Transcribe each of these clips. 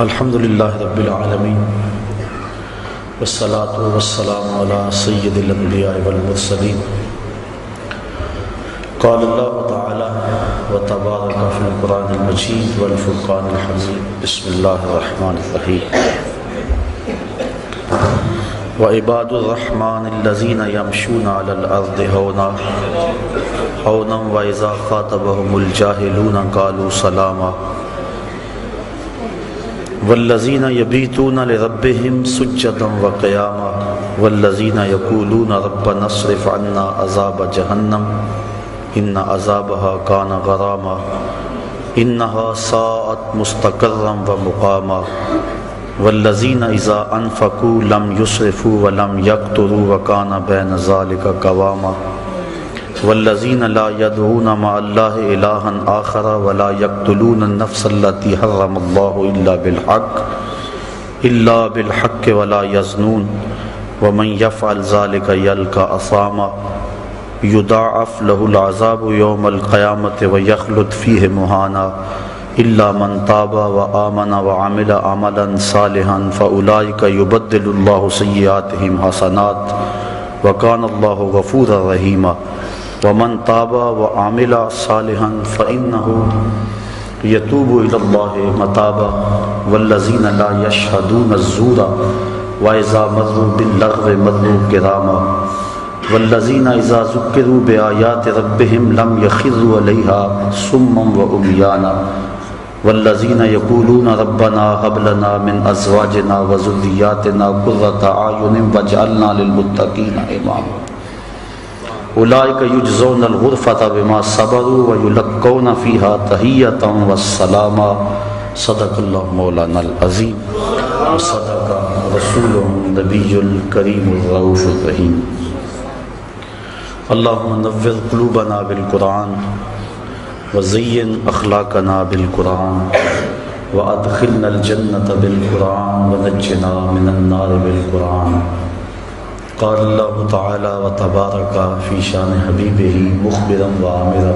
الحمد للہ رب العالمین والصلاة والسلام علی سید الانبیاء والمرسلین قال اللہ تعالی وتبارک فی القرآن المجید والفرقان الحمید بسم اللہ الرحمن الرحیم وعباد الرحمن الذین یمشون علی الارض ہونا وإذا خاطبهم الجاہلون قالوا سلاما والذین یبیتون لربهم سجدا وقیاما والذین یقولون ربنا اصرف عنا عذاب جہنم ان عذابها کان غراما انها ساءت مستقرا ومقاما والذین اذا انفقوا لم يسرفوا ولم يقتروا وکان بین ذلک قواما والذین لا يدعون مع اللہ الہا آخر ولا يقتلون النفس التي حرم اللہ الا بالحق ولا يزنون ومن يفعل ذلك يلقى اثاما يضاعف له العذاب يوم القيامة ويخلد فيه مهانا الا من تاب وآمن وعمل عملا صالحا فأولئك يبدل الله سيئاتهم حسنات وكان الله غفورا رحيما ومن تاب وعمل صالحا فإنه يتوب إلى الله متابا والذين لا يشهدون الزور وإذا مروا باللغو مروا كراما والذين إذا ذكروا بآيات ربهم لم يخروا عليها صما وعميانا والذين يقولون ربنا هب لنا من أزواجنا وذرياتنا قرة أعين واجعلنا للمتقين إماما اولئک یجزون الغرفة بما صبروا ویلقون فیہا تحیۃ والسلاما صدق اللہ مولانا العظیم وصدق رسولہ النبی الکریم الرؤوف الرحیم اللہم نور قلوبنا بالقرآن وزین اخلاقنا بالقرآن وادخلنا الجنة بالقرآن ونجنا من النار بالقرآن قال اللہ تعالی وتبارک فی شان حبیبہ مخبرا وآمرا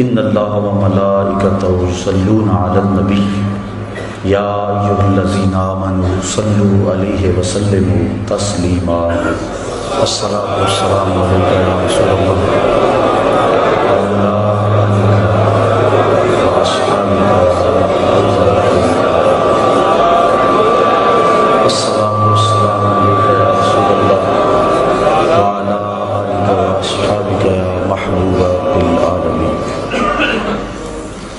ان اللہ وملائکتہ یصلون علی النبی یا ایھا الذین آمنوا صلوا علیہ وسلموا تسلیما الصلاۃ والسلام علیک یا رسول اللہ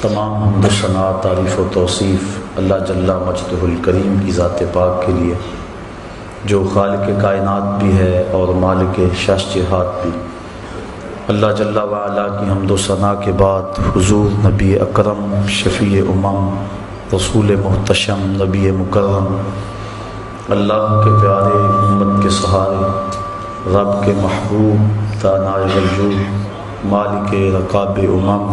تمام حمد و ثنا تعریف و توصیف اللہ جل مجدہ الکریم کی ذات پاک کے لیے جو خالق کائنات بھی ہے اور مالک شاشجہات بھی۔ اللہ جل وعلا کی حمد و ثنا کے بعد حضور نبی اکرم شفیع امم رسول محتشم نبی مکرم اللہ کے پیارے امت کے سہارے رب کے محبوب دانائے الوجود مالک رکاب امم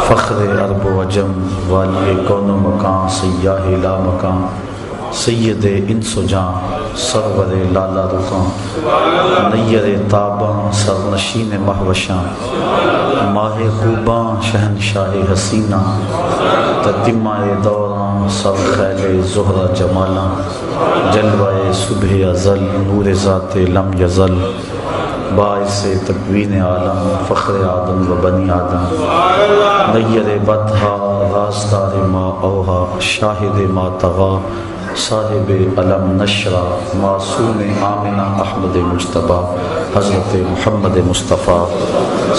فخر عرب و عجم والی کون و مکان سیاہ لا مکان سید انس و جان سرور لالا رکان نیر تاباں سرنشین مہوشاں ماہ خوباں شہنشاہ حسینہ تتمہ دوراں سر خیل زہرہ جمالاں جلوہ صبح ازل نور ذات لم یزل باعث تکوین عالم فخر آدم و بنی آدم نیر بدھا رازدار ما اوہا شاہد ما تغا صاحب علم نشرہ معصوم آمنہ احمد مجتبیٰ حضرت محمد مصطفیٰ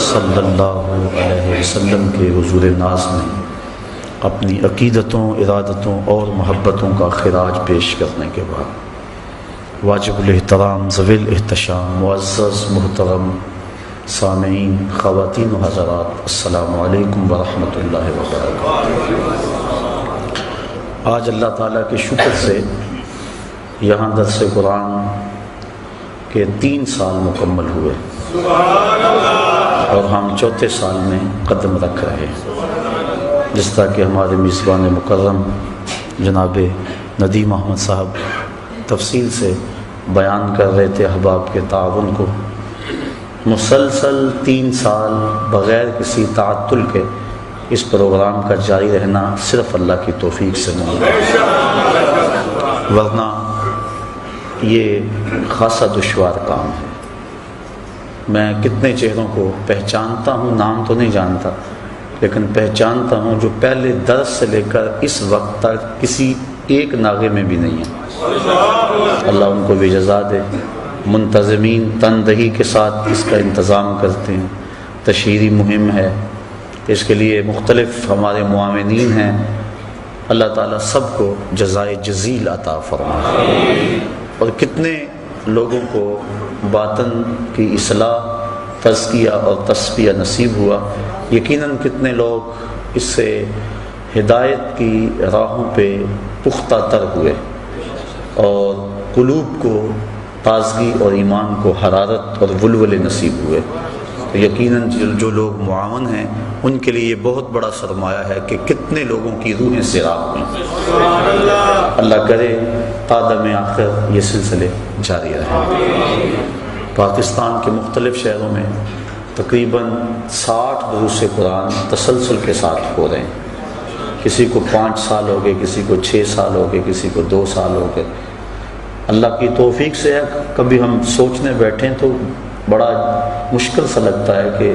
صلی اللہ علیہ وسلم کے حضور ناز میں اپنی عقیدتوں ارادتوں اور محبتوں کا خراج پیش کرنے کے بعد واجب الاحترام ذوی الاحتشام معزز محترم سامعین خواتین و حضرات السلام علیکم ورحمۃ اللہ وبرکاتہ۔ آج اللہ تعالیٰ کے شکر سے یہاں درس قرآن کے 3 سال مکمل ہوئے اور ہم 4تھے سال میں قدم رکھ رہے ہیں۔ جس طرح کہ ہمارے میزبان مکرم جناب ندیم احمد صاحب تفصیل سے بیان کر رہے تھے احباب کے تعاون کو، مسلسل 3 سال بغیر کسی تعطل کے اس پروگرام کا جاری رہنا صرف اللہ کی توفیق سے ممکن ہے، ورنہ یہ خاصا دشوار کام ہے۔ میں کتنے چہروں کو پہچانتا ہوں، نام تو نہیں جانتا، لیکن پہچانتا ہوں جو پہلے درس سے لے کر اس وقت تک کسی ایک ناغے میں بھی نہیں ہے۔ اللہ ان کو بھی جزا دے۔ منتظمین تندہی کے ساتھ اس کا انتظام کرتے ہیں، تشہیری مہم ہے، اس کے لیے مختلف ہمارے معاونین ہیں۔ اللہ تعالیٰ سب کو جزائے جزیل عطا فرمائے، اور کتنے لوگوں کو باطن کی اصلاح، تزکیہ اور تصفیہ نصیب ہوا۔ یقیناً کتنے لوگ اس سے ہدایت کی راہوں پہ پختہ تر ہوئے اور قلوب کو تازگی اور ایمان کو حرارت اور ولولے نصیب ہوئے۔ تو یقیناً جو لوگ معاون ہیں ان کے لیے یہ بہت بڑا سرمایہ ہے کہ کتنے لوگوں کی روحیں سیراب ہوئیں۔ اللہ کرے قادم آخر یہ سلسلے جاری رہیں۔ پاکستان کے مختلف شہروں میں تقریباً 60 دروس قرآن تسلسل کے ساتھ ہو رہے ہیں۔ کسی کو 5 سال ہو گئے، کسی کو 6 سال ہو گئے، کسی کو 2 سال ہو گئے۔ اللہ کی توفیق سے ہے، کبھی ہم سوچنے بیٹھیں تو بڑا مشکل سا لگتا ہے کہ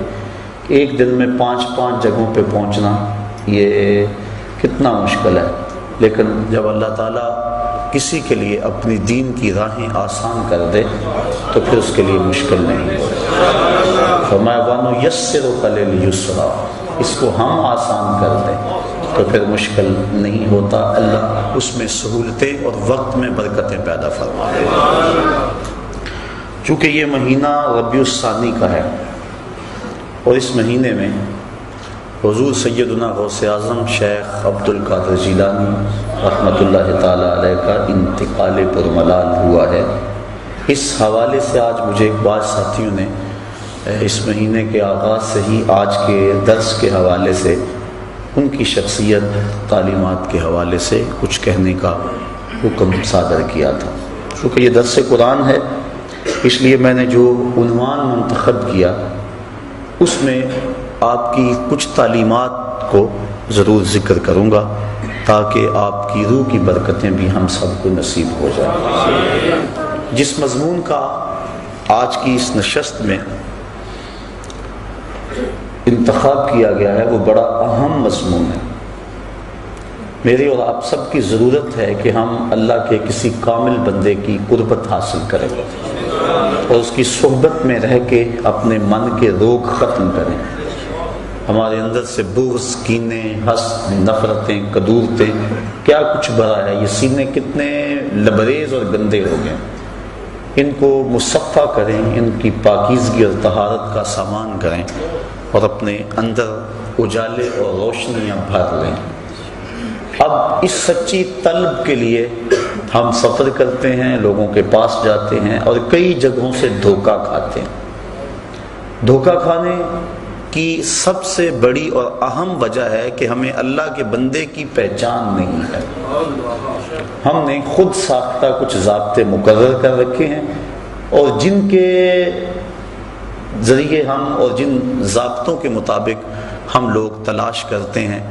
ایک دن میں 5 جگہوں پہ پہنچنا یہ کتنا مشکل ہے، لیکن جب اللہ تعالیٰ کسی کے لیے اپنی دین کی راہیں آسان کر دے تو پھر اس کے لیے مشکل نہیں ہوتا۔ فرمایا وَنُيَسِّرُكَ لِلْيُسْرَىٰ، اس کو ہم آسان کر دیں تو پھر مشکل نہیں ہوتا۔ اللہ اس میں سہولتیں اور وقت میں برکتیں پیدا فرمائے۔ چونکہ یہ مہینہ ربیع الثانی کا ہے اور اس مہینے میں حضور سیدنا غوث اعظم شیخ عبد القادر جیلانی رحمۃ اللہ تعالی علیہ کا انتقال پرملال ہوا ہے، اس حوالے سے آج مجھے بعض ساتھیوں نے اس مہینے کے آغاز سے ہی آج کے درس کے حوالے سے ان کی شخصیت، تعلیمات کے حوالے سے کچھ کہنے کا حکم صادر کیا تھا۔ چونکہ یہ درس قرآن ہے اس لیے میں نے جو عنوان منتخب کیا اس میں آپ کی کچھ تعلیمات کو ضرور ذکر کروں گا تاکہ آپ کی روح کی برکتیں بھی ہم سب کو نصیب ہو جائیں۔ جس مضمون کا آج کی اس نشست میں انتخاب کیا گیا ہے وہ بڑا اہم مضمون ہے۔ میری اور آپ سب کی ضرورت ہے کہ ہم اللہ کے کسی کامل بندے کی قربت حاصل کریں اور اس کی صحبت میں رہ کے اپنے من کے روگ ختم کریں۔ ہمارے اندر سے بغض، کینے، حسد، نفرتیں، کدورتیں کیا کچھ بھرا ہے، یہ سینے کتنے لبریز اور گندے ہو گئے، ان کو مصفہ کریں، ان کی پاکیزگی اور طہارت کا سامان کریں اور اپنے اندر اجالے اور روشنیاں بھر لیں۔ اب اس سچی طلب کے لیے ہم سفر کرتے ہیں، لوگوں کے پاس جاتے ہیں اور کئی جگہوں سے دھوکہ کھاتے ہیں۔ دھوکہ کھانے کی سب سے بڑی اور اہم وجہ ہے کہ ہمیں اللہ کے بندے کی پہچان نہیں ہے۔ ہم نے خود ساختہ کچھ ضابطے مقرر کر رکھے ہیں اور جن کے ذریعے ہم اور جن ضابطوں کے مطابق ہم لوگ تلاش کرتے ہیں،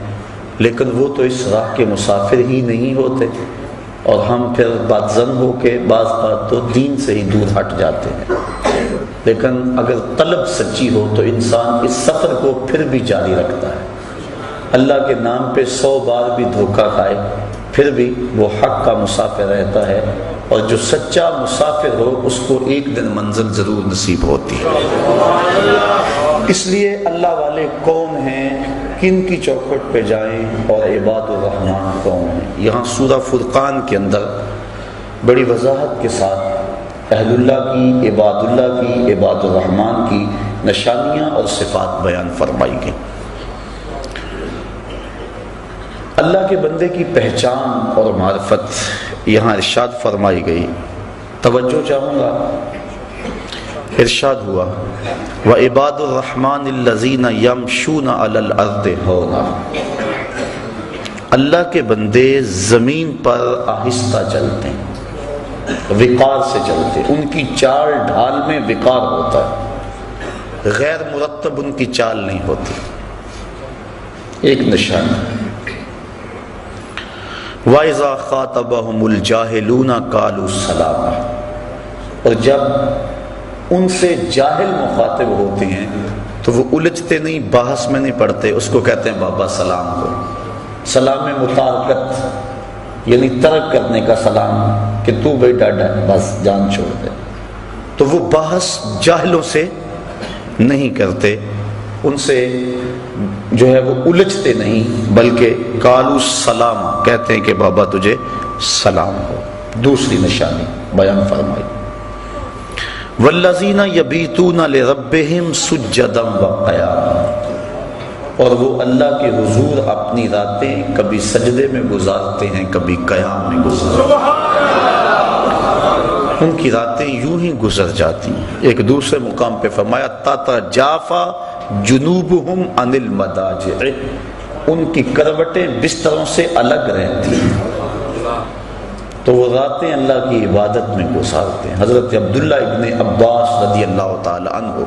لیکن وہ تو اس راہ کے مسافر ہی نہیں ہوتے اور ہم پھر بدظن ہو کے بعض بات تو دین سے ہی دور ہٹ جاتے ہیں۔ لیکن اگر طلب سچی ہو تو انسان اس سفر کو پھر بھی جاری رکھتا ہے۔ اللہ کے نام پہ 100 بار بھی دھوکہ کھائے پھر بھی وہ حق کا مسافر رہتا ہے، اور جو سچا مسافر ہو اس کو ایک دن منزل ضرور نصیب ہوتی ہے۔ اس لیے اللہ والے کون ہیں، کن کی چوکھٹ پہ جائیں، اور عباد الرحمن کون ہیں۔ یہاں سورہ فرقان کے اندر بڑی وضاحت کے ساتھ اہل اللہ کی، عباد اللہ کی، عباد الرحمن کی نشانیاں اور صفات بیان فرمائی گئی۔ اللہ کے بندے کی پہچان اور معرفت یہاں ارشاد فرمائی گئی۔ توجہ چاہوں گا، ارشاد ہوا وَعِبَادُ الرَّحْمَنِ الَّذِينَ يَمْشُونَ عَلَى الْأَرْضِ هَوْنًا، اللہ کے بندے زمین پر آہستہ چلتے ہیں، وقار سے چلتے، ان کی چال ڈھال میں وقار ہوتا ہے، غیر مرتب ان کی چال نہیں ہوتی۔ ایک نشانی۔ وَإِذَا خَاطَبَهُمُ الْجَاهِلُونَ قَالُوا سَلَامًا، اور جب ان سے جاہل مخاطب ہوتے ہیں تو وہ الجھتے نہیں، بحث میں نہیں پڑتے، اس کو کہتے ہیں بابا سلام ہو۔ سلام متارکت یعنی ترک کرنے کا سلام، کہ تو بھائی ڈاڈا ہے بس جان چھوڑ دے۔ تو وہ بحث جاہلوں سے نہیں کرتے، ان سے جو ہے وہ الجھتے نہیں، بلکہ قالوا سلام کہتے ہیں کہ بابا تجھے سلام ہو۔ دوسری نشانی بیان فرمائی، والذین یبیتون لربہم سجدا وقیاما، اور وہ اللہ کے حضور اپنی راتیں کبھی سجدے میں گزارتے ہیں، کبھی قیام میں گزارتے ہیں۔ ان کی راتیں یوں ہی گزر جاتی ہیں۔ ایک دوسرے مقام پہ فرمایا تتجافی جنوبہم عن المضاجع، ان کی کروٹیں بستروں سے الگ رہتی ہیں، تو وہ راتیں اللہ کی عبادت میں گزارتے ہیں۔ حضرت عبداللہ ابن عباس رضی اللہ تعالی عنہ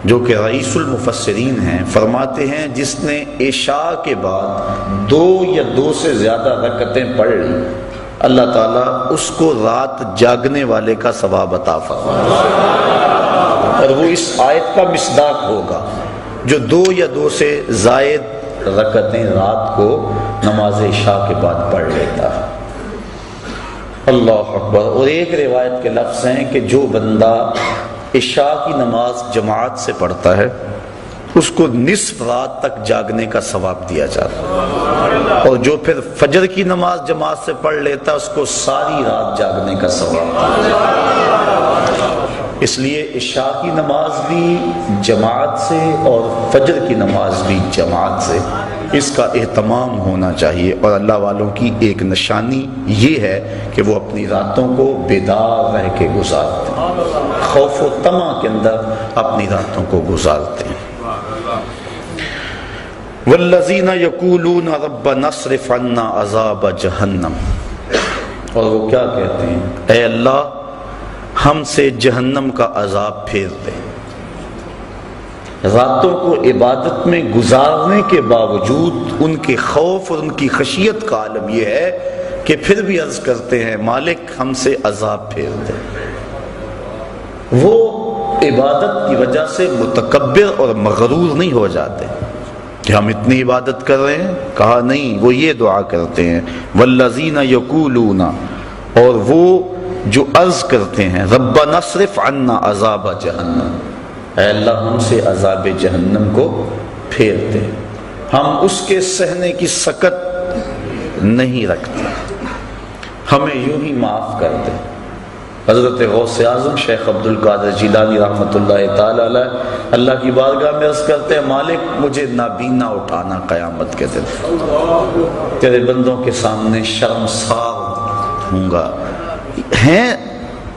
جو کہ رئیس المفسرین ہیں، فرماتے ہیں جس نے عشاء کے بعد 2 یا 2 سے زیادہ رکعتیں پڑھ لی، اللہ تعالیٰ اس کو رات جاگنے والے کا ثواب عطا فرمائے، اور وہ اس آیت کا مصداق ہوگا جو 2 یا 2 سے زائد رکعتیں رات کو نماز عشاء کے بعد پڑھ لیتا ہے۔ اللہ اکبر۔ اور ایک روایت کے لفظ ہیں کہ جو بندہ عشاء کی نماز جماعت سے پڑھتا ہے اس کو نصف رات تک جاگنے کا ثواب دیا جاتا ہے، اور جو پھر فجر کی نماز جماعت سے پڑھ لیتا ہے اس کو ساری رات جاگنے کا ثواب دیا جاتا ہے۔ اس لیے عشاء کی نماز بھی جماعت سے اور فجر کی نماز بھی جماعت سے، اس کا اہتمام ہونا چاہیے۔ اور اللہ والوں کی ایک نشانی یہ ہے کہ وہ اپنی راتوں کو بیدار رہ کے گزارتے ہیں، خوف و طمع کے اندر اپنی راتوں کو گزارتے ہیں۔ والذین یقولون ربنا اصرف عنا عذاب جہنم، اور وہ کیا کہتے ہیں، اے اللہ ہم سے جہنم کا عذاب پھیر دے۔ راتوں کو عبادت میں گزارنے کے باوجود ان کے خوف اور ان کی خشیت کا عالم یہ ہے کہ پھر بھی عرض کرتے ہیں مالک ہم سے عذاب پھیر دے۔ وہ عبادت کی وجہ سے متکبر اور مغرور نہیں ہو جاتے کہ ہم اتنی عبادت کر رہے ہیں، کہا نہیں، وہ یہ دعا کرتے ہیں والذین یقولون، اور وہ جو عرض کرتے ہیں ربنا اصرف عنا عذاب جہنم، اے اللہ ہم سے عذاب جہنم کو پھیر دے، ہم اس کے سہنے کی سکت نہیں رکھتے، ہمیں یوں ہی معاف کر دے۔ حضرت غوث اعظم شیخ عبد القادر جیلانی رحمۃ اللہ تعالی علیہ اللہ کی بارگاہ میں عرض کرتے ہیں مالک مجھے نابینا اٹھانا قیامت کے دن، تیرے بندوں کے سامنے شرمسار ہوں گا۔ ہیں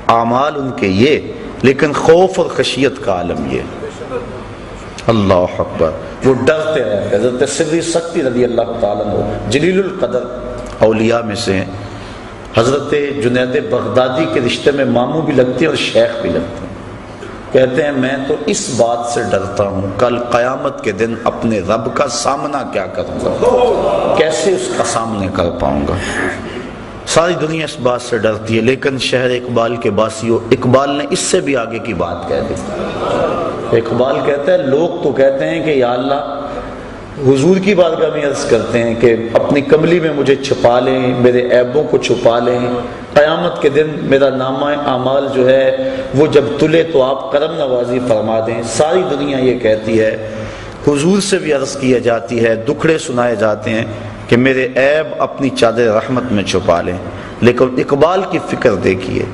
اعمال ان کے یہ، لیکن خوف اور خشیت کا عالم یہ۔ اللہ اکبر۔ وہ ڈرتے رہتے۔ حضرت سری سکتی رضی اللہ تعالیٰ عنہ جلیل القدر اولیاء میں سے ہیں، حضرت جنید بغدادی کے رشتے میں ماموں بھی لگتے ہیں اور شیخ بھی لگتے ہیں۔ کہتے ہیں میں تو اس بات سے ڈرتا ہوں کل قیامت کے دن اپنے رب کا سامنا کیا کروں گا، کیسے اس کا سامنے کر پاؤں گا۔ ساری دنیا اس بات سے ڈرتی ہے، لیکن شہر اقبال کے باسیوں، اقبال نے اس سے بھی آگے کی بات کہہ دی۔ اقبال کہتا ہے لوگ تو کہتے ہیں کہ یا اللہ حضور کی بارگاہ میں عرض کرتے ہیں کہ اپنی کملی میں مجھے چھپا لیں، میرے عیبوں کو چھپا لیں، قیامت کے دن میرا نامہ اعمال جو ہے وہ جب تلے تو آپ کرم نوازی فرما دیں۔ ساری دنیا یہ کہتی ہے، حضور سے بھی عرض کیا جاتی ہے، دکھڑے سنائے جاتے ہیں کہ میرے عیب اپنی چادر رحمت میں چھپا لیں، لیکن اقبال کی فکر دیکھیے،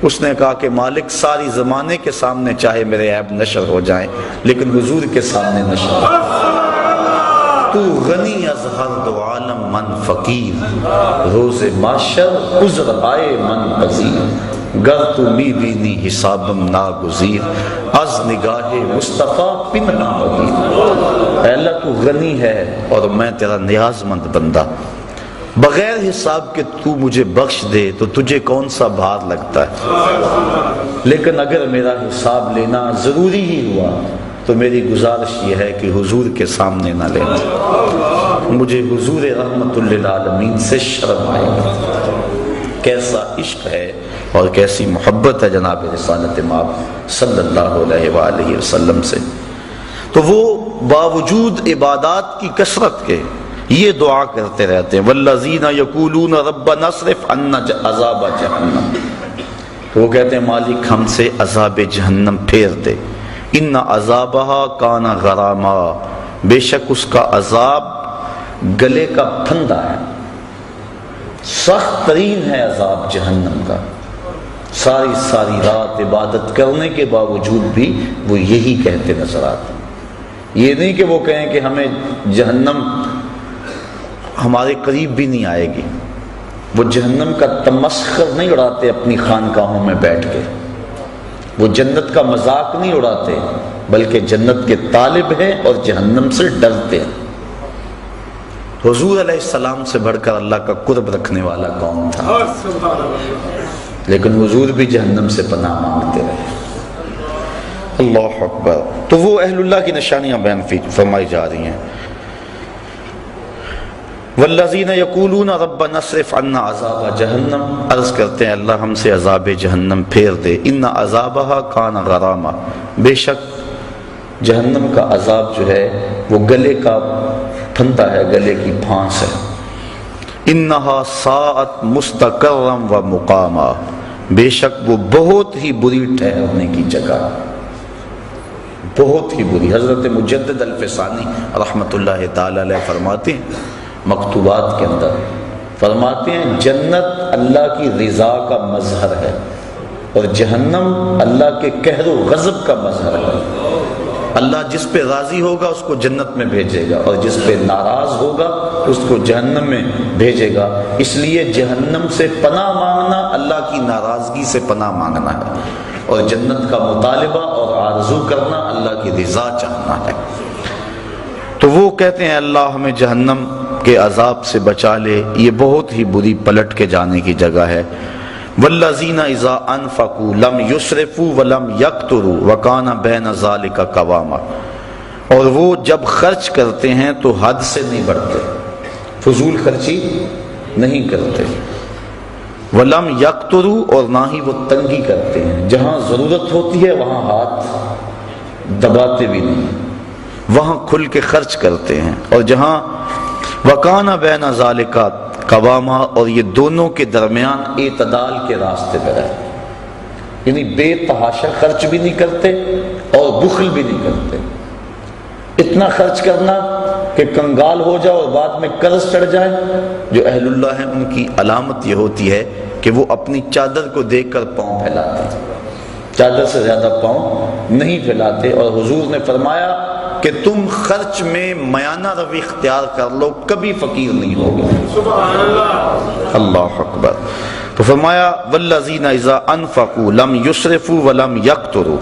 اس نے کہا کہ مالک ساری زمانے کے سامنے چاہے میرے عیب نشر ہو جائیں لیکن حضور کے سامنے نشر ہو۔ تو غنی از ہر دو عالم من فقیر، روز محشر عذر آئے من پذیر، گر تو می بینی حسابم ناگزیر، از نگاہ مصطفیٰ پنہا بگیر۔ اے اللہ تو غنی ہے اور میں تیرا نیاز مند بندہ، بغیر حساب کے تو مجھے بخش دے تو تجھے کون سا بھار لگتا ہے، لیکن اگر میرا حساب لینا ضروری ہی ہوا تو میری گزارش یہ ہے کہ حضور کے سامنے نہ لینا، مجھے حضور رحمت للعالمین سے شرم آئے گی۔ کیسا عشق ہے اور کیسی محبت ہے جناب رسالت مآب صلی اللہ علیہ وآلہ وسلم سے۔ تو وہ باوجود عبادات کی کثرت کے یہ دعا کرتے رہتے ہیں، والذین یقولون ربنا اصرف عنا عذاب جہنم، وہ کہتے ہیں مالک ہم سے عذاب جہنم پھیر دے، ان عذابہا کان غراما، بے شک اس کا عذاب گلے کا پھندا ہے، سخت ترین ہے عذاب جہنم کا۔ ساری رات عبادت کرنے کے باوجود بھی وہ یہی کہتے نظر آتے ہیں۔ یہ نہیں کہ وہ کہیں کہ ہمیں جہنم ہمارے قریب بھی نہیں آئے گی، وہ جہنم کا تمسخر نہیں اڑاتے اپنی خانقاہوں میں بیٹھ کے، وہ جنت کا مذاق نہیں اڑاتے، بلکہ جنت کے طالب ہیں اور جہنم سے ڈرتے ہیں۔ حضور علیہ السلام سے بڑھ کر اللہ کا قرب رکھنے والا کون تھا؟ لیکن حضور بھی جہنم سے پناہ مانگتے رہے۔ اللہ اکبر۔ تو وہ اہل اللہ کی نشانیاں بیان فرمائی جا رہی ہیں۔ والذین یقولون ربنا اصرف عنا عذاب جہنم، عرض کرتے ہیں اللہ ہم سے عذاب جہنم پھیر دے، ان عذابہا کان غراما، بے شک جہنم کا عذاب جو ہے وہ گلے کا پھندا ہے، گلے کی پھانس ہے۔ انہا ساعت مستقرا و مقاما، بے شک وہ بہت ہی بری ٹھہرنے کی جگہ، بہت ہی بری۔ حضرت مجدد الفسانی رحمت اللہ تعالی علیہ فرماتے ہیں مکتوبات کے اندر، فرماتے ہیں جنت اللہ کی رضا کا مظہر ہے اور جہنم اللہ کے قہر و غضب کا مظہر ہے۔ اللہ جس پہ راضی ہوگا اس کو جنت میں بھیجے گا اور جس پہ ناراض ہوگا اس کو جہنم میں بھیجے گا۔ اس لیے جہنم سے پناہ مانگنا اللہ کی ناراضگی سے پناہ مانگنا ہے، اور جنت کا مطالبہ اور آرزو کرنا اللہ کی رضا چاہنا ہے۔ تو وہ کہتے ہیں اللہ ہمیں جہنم کے عذاب سے بچا لے، یہ بہت ہی بری پلٹ کے جانے کی جگہ ہے۔ والذین اذا انفقوا لم یسرفوا ولم یقتروا وکان بین ذلک قواما، اور وہ جب خرچ کرتے ہیں تو حد سے نہیں بڑھتے، فضول خرچی نہیں کرتے، ولم یقتروا اور نہ ہی وہ تنگی کرتے ہیں، جہاں ضرورت ہوتی ہے وہاں ہاتھ دباتے بھی نہیں، وہاں کھل کے خرچ کرتے ہیں، اور جہاں وکان بین ذلک قواما، اور یہ دونوں کے درمیان اعتدال کے راستے پر ہے، یعنی بے تحاشا خرچ بھی نہیں کرتے اور بخل بھی نہیں کرتے۔ اتنا خرچ کرنا کہ کنگال ہو جاؤ اور بعد میں قرض چڑھ جائے۔ جو اہل اللہ ہیں ان کی علامت یہ ہوتی ہے کہ وہ اپنی چادر کو دیکھ کر پاؤں پھیلاتے ہیں، چادر سے زیادہ پاؤں نہیں پھیلاتے۔ اور حضور نے فرمایا کہ تم خرچ میں میانہ روی اختیار کر لو، کبھی فقیر نہیں ہوگے۔ سبحان اللہ، اللہ اکبر۔ تو فرمایا والذین اذا انفقوا لم یسرفوا ولم یقتروا،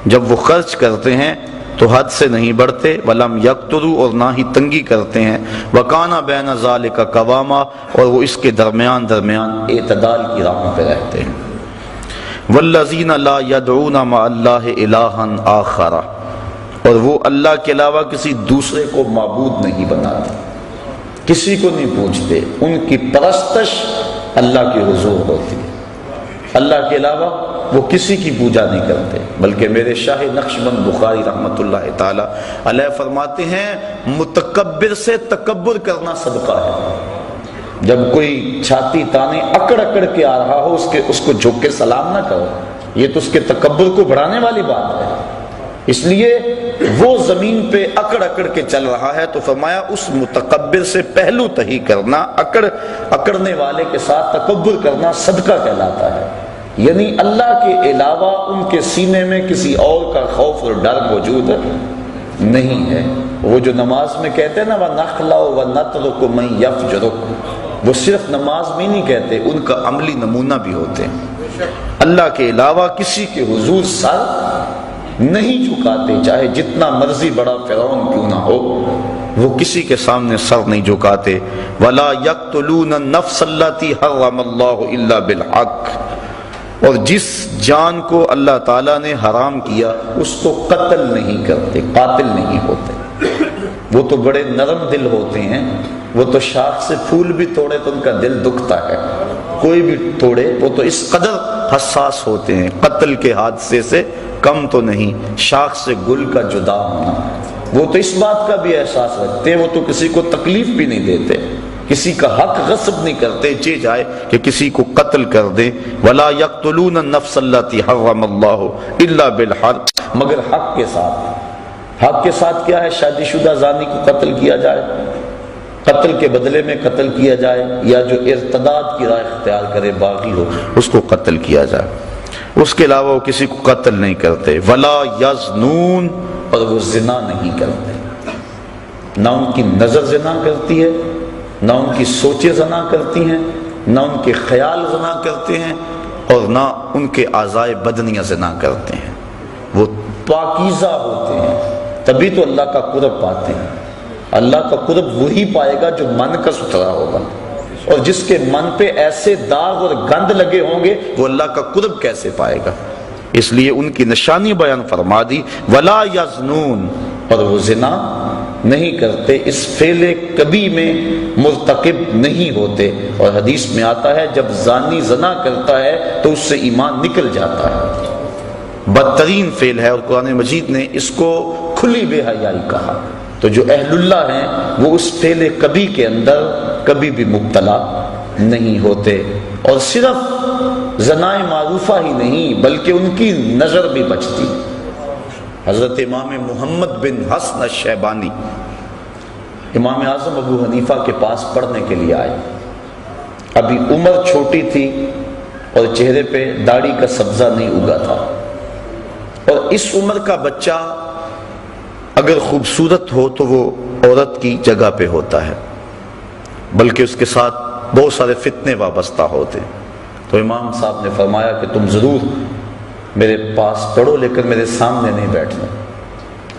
جب وہ خرچ کرتے ہیں تو حد سے نہیں بڑھتے، ولم یقتروا اور نہ ہی تنگی کرتے ہیں، وکان بین ذلک قواما اور وہ اس کے درمیان اعتدال کی راہ پہ رہتے ہیں۔ والذین لا یدعون مع اللہ الہا آخر، اور وہ اللہ کے علاوہ کسی دوسرے کو معبود نہیں بناتے، کسی کو نہیں پوچھتے، ان کی پرستش اللہ کے حضور ہوتی ہے، اللہ کے علاوہ وہ کسی کی پوجا نہیں کرتے۔ بلکہ میرے شاہ نقشبند بخاری رحمت اللہ تعالی علیہ فرماتے ہیں متکبر سے تکبر کرنا صدقہ ہے۔ جب کوئی چھاتی تانے اکڑ اکڑ کے آ رہا ہو اس کو جھک کے سلام نہ کرو، یہ تو اس کے تکبر کو بڑھانے والی بات ہے۔ اس لیے وہ زمین پہ اکڑ اکڑ کے چل رہا ہے تو فرمایا اس متکبر سے پہلو تہی کرنا، اکڑنے والے کے ساتھ تکبر کرنا صدقہ کہلاتا ہے، یعنی اللہ کے علاوہ ان کے سینے میں کسی اور کا خوف اور ڈر موجود نہیں ہے۔ وہ جو نماز میں کہتے ہیں نا وَنَخْلَعُ وَنَتْرُكُ مَن يَفْجُرُكُ، وہ صرف نماز میں نہیں کہتے، ان کا عملی نمونہ بھی ہوتے ہیں۔ اللہ کے علاوہ کسی کے حضور سر نہیں جھکاتے، چاہے جتنا مرضی بڑا فرعون کیوں نہ ہو، وہ کسی کے سامنے سر نہیں جھکاتے۔ وَلَا يَقْتُلُونَ النَّفْسَ الَّتِي حَرَّمَ اللَّهُ إِلَّا بِالْحَقِّ، اور جس جان کو اللہ تعالیٰ نے حرام کیا اس کو قتل نہیں کرتے، قاتل نہیں ہوتے۔ وہ تو بڑے نرم دل ہوتے ہیں، وہ تو شاخ سے پھول بھی توڑے تو ان کا دل دکھتا ہے، کوئی بھی توڑے، وہ تو اس قدر حساس ہوتے ہیں، قتل کے حادثے سے کم تو نہیں، شاخ سے گل کا جدا ہونا۔ وہ تو اس بات کا بھی احساس رکھتے، وہ تو کسی کو تکلیف بھی نہیں دیتے، کسی کا حق غصب نہیں کرتے، چاہے جائے کہ کسی کو قتل کر دیں۔ وَلَا يَقْتُلُونَ النَّفْسَ الَّتِي حَرَّمَ اللَّهُ إِلَّا بِالْحَقِّ، مگر حق کے ساتھ۔ حق کے ساتھ کیا ہے؟ شادی شدہ زانی کو قتل کیا جائے، قتل کے بدلے میں قتل کیا جائے، یا جو ارتداد کی راہ اختیار کرے، باغی ہو، اس کو قتل کیا جائے۔ اس کے علاوہ وہ کسی کو قتل نہیں کرتے۔ وَلَا يَزْنُونَ، اور وہ زنا نہیں کرتے، نہ ان کی نظر زنا کرتی ہے، نہ ان کی سوچیں زنا کرتی ہیں، نہ ان کے خیال زنا کرتے ہیں، اور نہ ان کے اعضائے بدنیاں زنا کرتے ہیں۔ وہ پاکیزہ ہوتے ہیں، تبھی تو اللہ کا قرب پاتے ہیں۔ اللہ کا قرب وہی پائے گا جو من کا ستھرا ہوگا، اور جس کے من پہ ایسے داغ اور گند لگے ہوں گے وہ اللہ کا قرب کیسے پائے گا؟ اس لیے ان کی نشانی بیان فرما دی، ولا یزنون، اور وہ زنا نہیں کرتے، اس فعل کبھی میں مرتکب نہیں ہوتے۔ اور حدیث میں آتا ہے جب زانی زنا کرتا ہے تو اس سے ایمان نکل جاتا ہے، بدترین فعل ہے، اور قرآن مجید نے اس کو کھلی بے حیائی کہا۔ تو جو اہل اللہ ہیں وہ اس فعل کبھی کے اندر کبھی بھی مبتلا نہیں ہوتے، اور صرف زنائے معروفہ ہی نہیں بلکہ ان کی نظر بھی بچتی۔ حضرت امام محمد بن حسن الشیبانی امام اعظم ابو حنیفہ کے پاس پڑھنے کے لیے آئے۔ ابھی عمر چھوٹی تھی اور چہرے پہ داڑھی کا سبزہ نہیں اگا تھا، اور اس عمر کا بچہ اگر خوبصورت ہو تو وہ عورت کی جگہ پہ ہوتا ہے، بلکہ اس کے ساتھ بہت سارے فتنے وابستہ ہوتے۔ تو امام صاحب نے فرمایا کہ تم ضرور میرے پاس پڑھو، لیکن میرے سامنے نہیں بیٹھنا،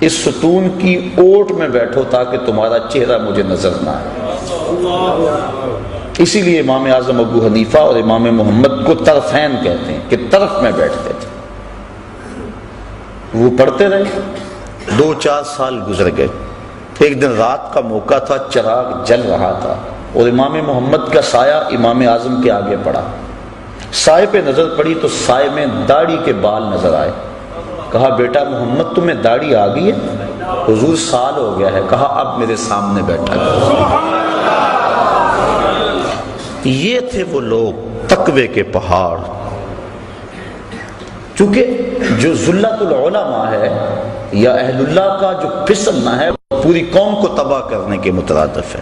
اس ستون کی اوٹ میں بیٹھو تاکہ تمہارا چہرہ مجھے نظر نہ آئے۔ اسی لیے امام اعظم ابو حنیفہ اور امام محمد کو طرفین کہتے ہیں کہ طرف میں بیٹھتے تھے۔ وہ پڑھتے رہے، 2-4 سال گزر گئے۔ ایک دن رات کا موقع تھا، چراغ جل رہا تھا، اور امام محمد کا سایہ امام اعظم کے آگے پڑا۔ سائے پہ نظر پڑی تو سائے میں داڑھی کے بال نظر آئے۔ کہا بیٹا محمد تمہیں داڑھی آ گئی ہے؟ حضور سال ہو گیا ہے۔ کہا اب میرے سامنے بیٹھا ہے۔ یہ تھے وہ لوگ تقوی کے پہاڑ۔ چونکہ جو ذلت العلماء ہے یا اہل اللہ کا جو پھسلنا ہے پوری قوم کو تباہ کرنے کے مترادف ہے۔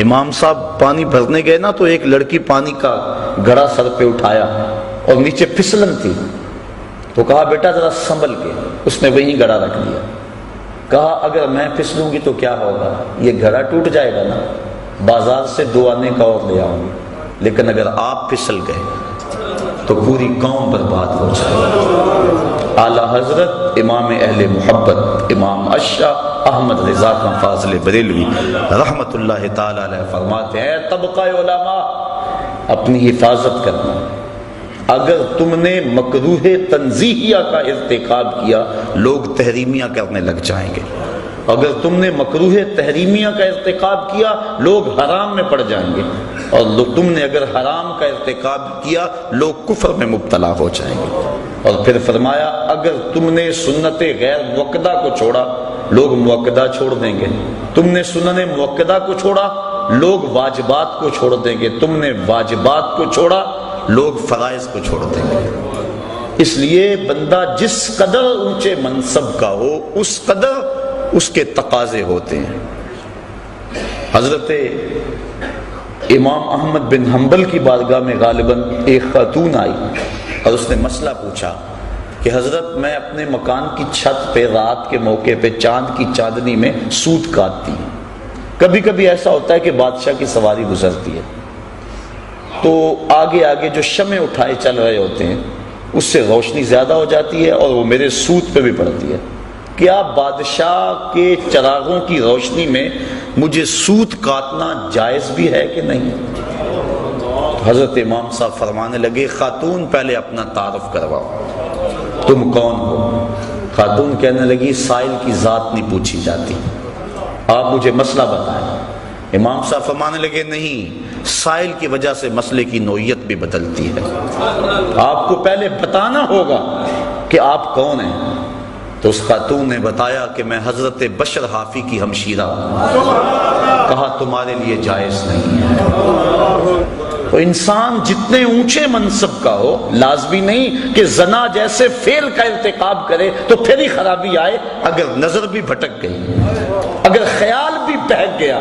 امام صاحب پانی بھرنے گئے نا، تو ایک لڑکی پانی کا گھڑا سر پہ اٹھایا اور نیچے پھسلن تھی، تو کہا بیٹا ذرا سنبھل کے، اس نے وہیں گھڑا رکھ دیا۔ کہا اگر میں پھسلوں گی تو کیا ہوگا؟ یہ گھڑا ٹوٹ جائے گا نا، بازار سے 2 آنے کا اور لے آؤں گی، لیکن اگر آپ پھسل گئے تو پوری قوم برباد ہو جائے۔ اعلی حضرت امام اہل محبت امام اشاہ احمد رضا خان فاضل بریلوی رحمت اللہ تعالی علیہ فرماتے ہیں، طبقہ علماء اپنی حفاظت کرنا۔ اگر تم نے مکروہ تنزیہیہ کا ارتکاب کیا لوگ تحریمیہ کرنے لگ جائیں گے، اگر تم نے مکروہ تحریمیہ کا ارتکاب کیا لوگ حرام میں پڑ جائیں گے، اور تم نے اگر حرام کا ارتکاب کیا لوگ کفر میں مبتلا ہو جائیں گے۔ اور پھر فرمایا اگر تم نے سنت غیر موقدہ کو چھوڑا لوگ موقدہ چھوڑ دیں گے، تم نے سنن موقدہ کو چھوڑا لوگ واجبات کو چھوڑ دیں گے، تم نے واجبات کو چھوڑا لوگ فرائض کو چھوڑ دیں گے۔ اس لیے بندہ جس قدر اونچے منصب کا ہو اس قدر اس کے تقاضے ہوتے ہیں۔ حضرت امام احمد بن حنبل کی بارگاہ میں غالباً ایک خاتون آئی اور اس نے مسئلہ پوچھا کہ حضرت میں اپنے مکان کی چھت پہ رات کے موقع پہ چاند کی چاندنی میں سوت کاٹتی ہوں، کبھی کبھی ایسا ہوتا ہے کہ بادشاہ کی سواری گزرتی ہے تو آگے آگے جو شمع اٹھائے چل رہے ہوتے ہیں اس سے روشنی زیادہ ہو جاتی ہے اور وہ میرے سوت پہ بھی پڑتی ہے، کیا بادشاہ کے چراغوں کی روشنی میں مجھے سوت کاٹنا جائز بھی ہے کہ نہیں؟ حضرت امام صاحب فرمانے لگے خاتون پہلے اپنا تعارف کرواؤ، تم کون ہو؟ خاتون کہنے لگی سائل کی ذات نہیں پوچھی جاتی، آپ مجھے مسئلہ بتائیں۔ امام صاحب فرمانے لگے نہیں، سائل کی وجہ سے مسئلے کی نوعیت بھی بدلتی ہے، آپ کو پہلے بتانا ہوگا کہ آپ کون ہیں۔ تو اس خاتون نے بتایا کہ میں حضرت بشر حافی کی ہمشیرہ ہوں۔ کہا تمہارے لیے جائز نہیں ہے۔ تو انسان جتنے اونچے منصب کا ہو، لازمی نہیں کہ زنا جیسے فعل کا ارتکاب کرے تو پھر ہی خرابی آئے۔ اگر نظر بھی بھٹک گئی، اگر خیال بھی بہک گیا،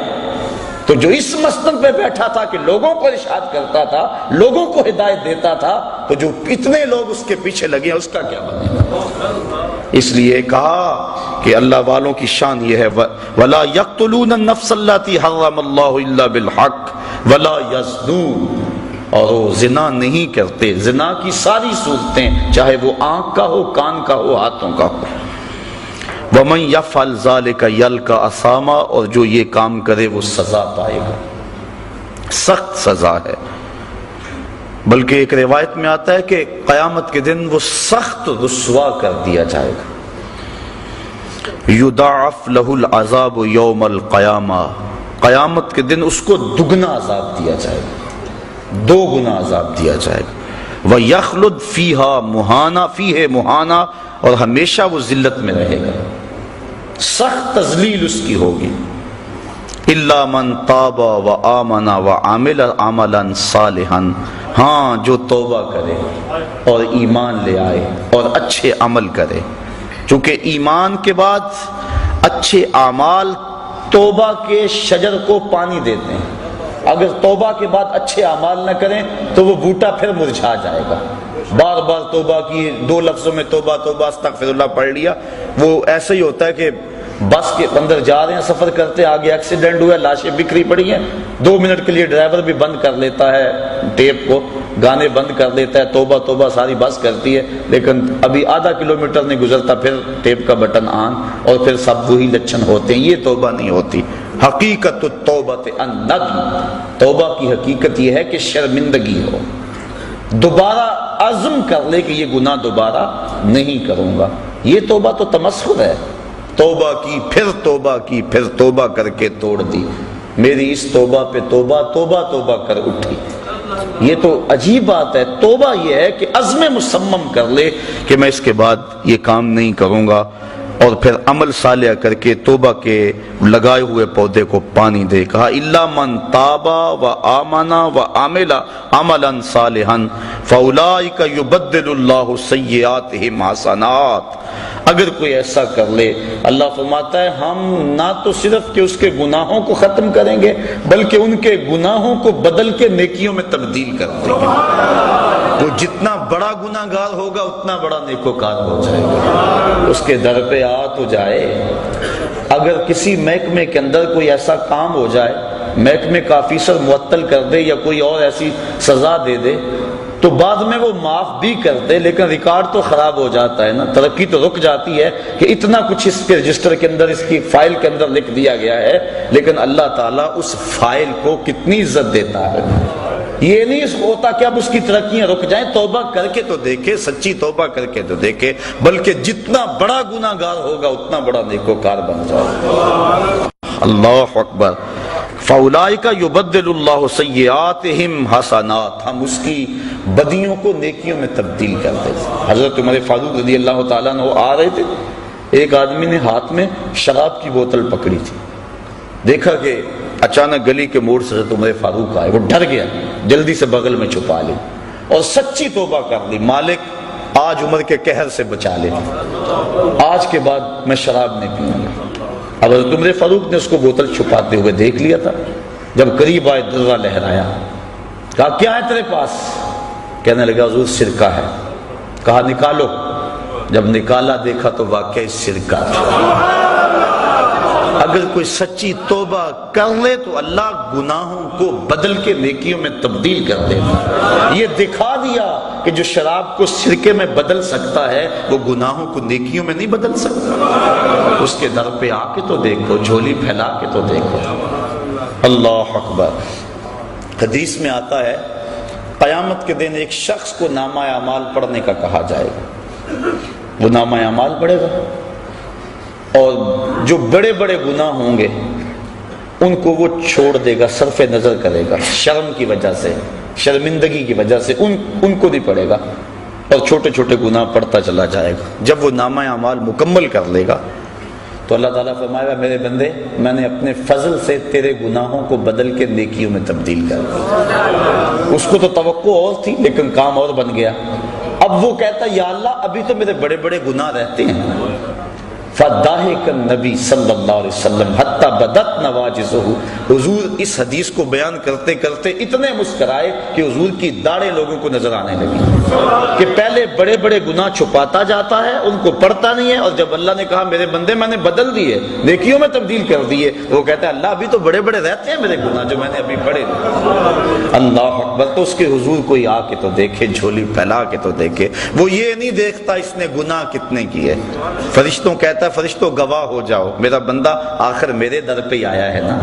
تو جو اس مسند پہ بیٹھا تھا کہ لوگوں کو ارشاد کرتا تھا، لوگوں کو ہدایت دیتا تھا، تو جو اتنے لوگ اس کے پیچھے لگے ہیں اس کا کیا بنے گا؟ اس لیے کہا کہ اللہ والوں کی شان یہ ہے وَلَا يَقْتُلُونَ النَّفْسَ الَّتِي حَرَّمَ اللَّهُ إِلَّا بِالْحَقِّ وَلَا يَزْنُونَ، اور وہ زنا نہیں کرتے۔ زنا کی ساری صورتیں، چاہے وہ آنکھ کا ہو، کان کا ہو، ہاتھوں کا ہو۔ وَمَن يَفْعَلْ ذَلِكَ يَلْقَ أَثَامًا، اور جو یہ کام کرے وہ سزا پائے گا، سخت سزا ہے۔ بلکہ ایک روایت میں آتا ہے کہ قیامت کے دن وہ سخت رسوا کر دیا جائے گا۔ یضاعف لہ العذاب یوم القیامہ، قیامت کے دن اس کو دگنا عذاب دیا جائے گا، 2 گنا عذاب دیا جائے گا۔ وَيَخْلُدْ فِيهَا مُهَانًا، فِيهِ مُهَانًا، اور ہمیشہ وہ ذلت میں رہے گا، سخت تذلیل اس کی ہوگی۔ الا من تاب وآمن وعمل عملا صالحا، ہاں جو توبہ کرے اور ایمان لے آئے اور اچھے عمل کرے، چونکہ ایمان کے بعد اچھے اعمال توبہ کے شجر کو پانی دیتے ہیں۔ اگر توبہ کے بعد اچھے اعمال نہ کریں تو وہ بوٹا پھر مرجھا جائے گا۔ بار بار توبہ کی، 2 لفظوں میں توبہ توبہ استغفر اللہ پڑھ لیا، وہ ایسا ہی ہوتا ہے کہ بس کے اندر جا رہے ہیں، سفر کرتے ہیں، آگے ایکسیڈنٹ ہوا، لاشیں بکھری پڑی ہیں، 2 منٹ کے لیے ڈرائیور بھی بند کر لیتا ہے ٹیپ کو، گانے بند کر دیتا ہے، توبہ توبہ ساری بس کرتی ہے، لیکن ابھی آدھا کلومیٹر نہیں گزرتا پھر ٹیپ کا بٹن آن، اور پھر سب وہی لچھن ہوتے ہیں۔ یہ توبہ نہیں ہوتی۔ حقیقت التوبۃ الندم، توبہ کی حقیقت یہ ہے کہ شرمندگی ہو، دوبارہ عزم کر لے کہ یہ گناہ دوبارہ نہیں کروں گا۔ یہ توبہ تو تمسخر ہے، توبہ کی، پھر توبہ کی، پھر توبہ کر کے توڑ دی، میری اس توبہ پہ توبہ، توبہ توبہ کر اٹھی۔ یہ تو عجیب بات ہے۔ توبہ یہ ہے کہ عزم مصمم کر لے کہ میں اس کے بعد یہ کام نہیں کروں گا، اور پھر عمل صالح کر کے توبہ کے لگائے ہوئے پودے کو پانی دے۔ کہا الا من تاب وآمن وعمل عملا صالحا فاولئک یبدل اللہ سیئاتہم حسنات، اگر کوئی ایسا کر لے، اللہ فرماتا ہے ہم نہ تو صرف کہ اس کے گناہوں کو ختم کریں گے بلکہ ان کے گناہوں کو بدل کے نیکیوں میں تبدیل کر دیں گے۔ وہ جتنا بڑا گناہ گار ہوگا اتنا بڑا نیکوکار ہو جائے گا۔ اس کے در پہ آ تو جائے۔ اگر کسی محکمے کے اندر کوئی ایسا کام ہو جائے، محکمے کا آفیسر معطل کر دے یا کوئی اور ایسی سزا دے دے، تو بعد میں وہ معاف بھی کرتے، لیکن ریکارڈ تو خراب ہو جاتا ہے نا، ترقی تو رک جاتی ہے کہ اتنا کچھ اس کے رجسٹر کے اندر، اس کی فائل کے اندر لکھ دیا گیا ہے، لیکن اللہ تعالیٰ اس فائل کو کتنی عزت دیتا ہے۔ یہ نہیں ہوتا کہ اب اس کی ترقیاں رک جائیں، توبہ کر کے تو دیکھے، سچی توبہ کر کے تو دیکھے، بلکہ جتنا بڑا گناہ گار ہوگا اتنا بڑا نیکوکار بن جائے۔ اللہ اکبر۔ فاولئک یبدل اللہ سیئاتہم حسنات، ہم اس کی بدیوں کو نیکیوں میں تبدیل کر دیں۔ حضرت عمر فاروق رضی اللہ تعالیٰ عنہ آ رہے تھے، ایک آدمی نے ہاتھ میں شراب کی بوتل پکڑی تھی، دیکھا کہ اچانک گلی کے موڑ سے حضرت عمر فاروق آئے، وہ ڈر گیا، جلدی سے بغل میں چھپا لی اور سچی توبہ کر لی، مالک آج عمر کے قہر سے بچا لے، آج کے بعد میں شراب نہیں پیوں گا۔ اب حضرت عمر فاروق نے اس کو بوتل چھپاتے ہوئے دیکھ لیا تھا، جب قریب آئے درہ لہرایا، کہا کیا ہے تیرے پاس؟ کہنے لگا حضور سرکہ ہے۔ کہا نکالو، جب نکالا دیکھا تو واقعی سرکہ تھا۔ اگر کوئی سچی توبہ کر لے تو اللہ گناہوں کو بدل کے نیکیوں میں تبدیل کر دے گا۔ یہ دکھا دیا کہ جو شراب کو سرکے میں بدل سکتا ہے وہ گناہوں کو نیکیوں میں نہیں بدل سکتا۔ اس کے در پہ آ کے تو دیکھو، جھولی پھیلا کے تو دیکھو۔ اللہ اکبر۔ حدیث میں آتا ہے قیامت کے دن ایک شخص کو نامہ اعمال پڑھنے کا کہا جائے گا، وہ نامہ اعمال پڑھے گا، اور جو بڑے بڑے گناہ ہوں گے ان کو وہ چھوڑ دے گا، صرف نظر کرے گا، شرم کی وجہ سے، شرمندگی کی وجہ سے ان کو نہیں پڑھے گا، اور چھوٹے چھوٹے گناہ پڑھتا چلا جائے گا۔ جب وہ نامہ اعمال مکمل کر لے گا تو اللہ تعالیٰ فرمائے گا میرے بندے میں نے اپنے فضل سے تیرے گناہوں کو بدل کے نیکیوں میں تبدیل کر دیا۔ اس کو تو توقع اور تھی لیکن کام اور بن گیا۔ اب وہ کہتا یا اللہ ابھی تو میرے بڑے بڑے گناہ رہتے ہیں۔ فَضَحِكَ النبی صلی اللہ علیہ وسلم حتی بدت نواجذہ، حضور اس حدیث کو بیان کرتے کرتے اتنے مسکرائے کہ حضور کی داڑھیں لوگوں کو نظر آنے لگی کہ پہلے بڑے بڑے گناہ چھپاتا جاتا ہے، ان کو پڑھتا نہیں ہے، اور جب اللہ نے کہا میرے بندے میں نے بدل دیے، نیکیوں میں تبدیل کر دیے، وہ کہتا ہے اللہ ابھی تو بڑے بڑے رہتے ہیں میرے گناہ جو میں نے ابھی پڑھے۔ اللہ اکبر! تو اس کے حضور کوئی آ کے تو دیکھے، جھولی پھیلا کے تو دیکھے، وہ یہ نہیں دیکھتا اس نے گناہ کتنے کیے۔ فرشتوں کہتا فرشتوں گواہ ہو جاؤ میرا بندہ آخر میرے در پہ آیا ہے نا،